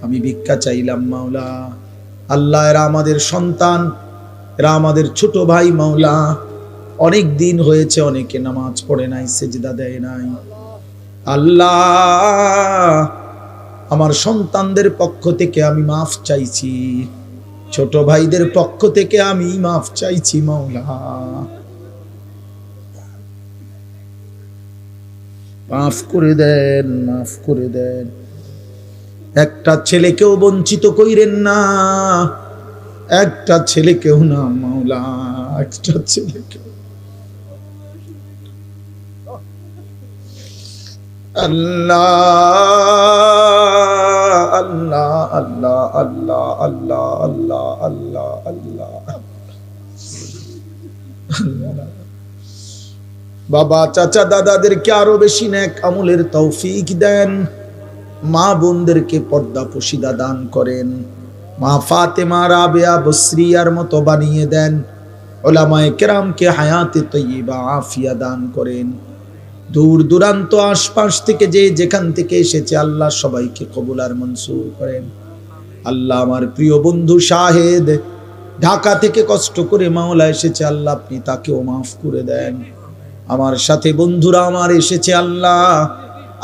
আমি ভিক্ষা চাইলাম মাওলা আল্লাহ এরা আমাদের সন্তান এরা আমাদের ছোট ভাই মাওলা অনেক দিন হয়েছে অনেকে নামাজ পড়ে নাই সেজদা দেয় নাই আল্লাহ আমার সন্তানদের পক্ষ থেকে আমি মাফ চাইছি ছোট ভাইদের পক্ষ থেকে আমি মাফ চাইছি মাওলা মাফ করে দেন মাফ করে দেন একটা ছেলেকেও বঞ্চিত কইরেন না একটা ছেলেকেও না মাওলা একটা ছেলেকেও আল্লাহ আল্লাহ আল্লাহ আল্লাহ আল্লাহ আল্লাহ আল্লাহ আল্লাহ বাবা চাচা দাদাদেরকে আরো বেশি নেক আমলের তৌফিক দেন মা বোনদেরকে পর্দা পশিদা দান করেন মা ফাতেমা রাবেয়া বসরিয়ার মতো বানিয়ে দেন উলামায়ে কেরামকে হায়াতে তয়্যিবা আফিয়া দান করেন দূর দূরান্ত আশপাশ থেকে যে যেখান থেকে এসেছে আল্লাহ সবাইকে কবুল আর মনসুর করেন আল্লাহ আমার প্রিয় বন্ধু শাহেদ ঢাকা থেকে কষ্ট করে মাওলা এসেছে আল্লাহ আপনি তাকেও মাফ করে দেন আমার সাথে বন্ধুরা আমার এসেছে আল্লাহ,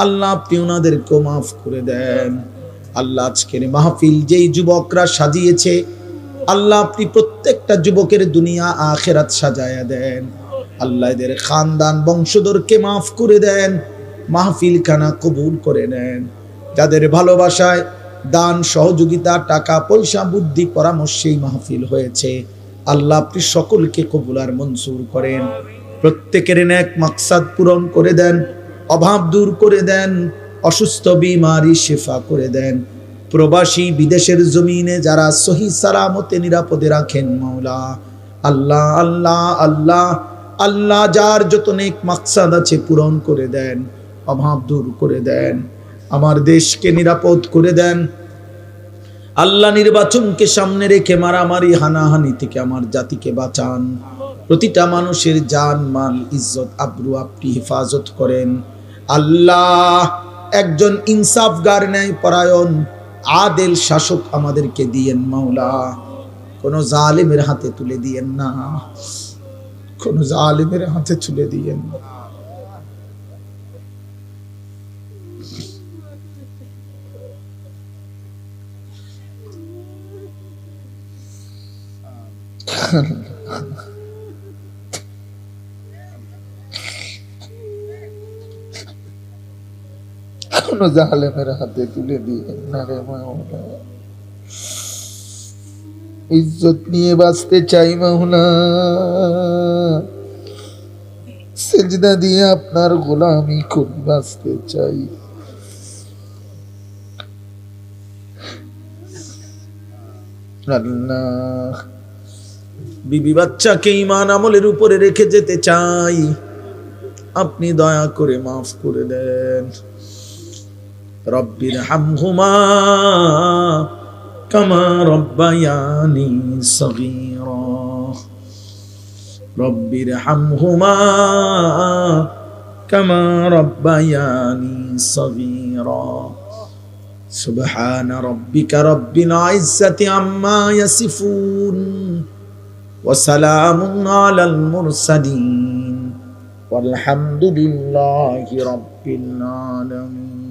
আল্লাহ আপনি ওনাদেরকেও মাফ করে দেন। আল্লাহ আজকের মাহফিল যেই যুবকরা সাজিয়েছে, আল্লাহ আপনি প্রত্যেকটা যুবকের দুনিয়া আখিরাত সাজায়া দেন। আল্লাহ এদের খানদান বংশধরকে মাফ করে দেন, মাহফিল খানা কবুল করে নেন। যাদের ভালোবাসায় দান সহযোগিতা টাকা পয়সা বুদ্ধি পরামর্শেই মাহফিল হয়েছে, আল্লাহ আপনি সকলকে কবুল আর মঞ্জুর করেন। প্রত্যেকের নেক মাকসাদ পূরণ করে দেন, অভাব দূর করে দেন, অসুস্থ বিমারি শিফা করে দেন। প্রবাসী বিদেশের জমিনে যারা সহি সালামতে নিরাপদে রাখেন মাওলা, আল্লাহ আল্লাহ আল্লাহ আল্লাহ যার যত নেক মাকসাদ আছে পূরণ করে দেন, অভাব দূর করে দেন, আমার দেশকে নিরাপদ করে দেন। আল্লাহ নির্বাচনকে সামনে রেখে মারামারি হানাহানি থেকে আমার জাতিকে বাঁচান। প্রতিটা মানুষের জান মাল ইজ্জত আবরু আপনি হেফাজত করেন। আল্লাহ একজন ইনসাফগার ন্যায় পরায়ণ আদেল শাসক আমাদেরকে দিয়েন মাওলা, কোন জালিমের হাতে তুলে দিয়েন না, কোন জালিমের হাতে তুলে দিয়েন না। কোন জালেমের হাতে তুলে দিয়ে না রে মাওলা। ইজ্জত নিয়ে বাঁচতে চাই মাওলা, সিজদা দিয়ে আপনার গোলামি করে বাঁচতে চাই। আল্লাহ বিবি বাচ্চাকে ঈমান আমলের উপরে রেখে যেতে চাই, আপনি দয়া করে মাফ করে দেন। রব্বির হামহুমা কামা রব্বায়ানি সগীরা, রব্বির হামহুমা কামা রব্বায়ানি সগীরা। সুবহান রাব্বিকা রাব্বিল ইজ্জাতি আম্মা ইয়াসিফুন ওয়া সালামুন আলাল মুরসালিন ওয়ালহামদুলিল্লাহি রাব্বিল আলামিন।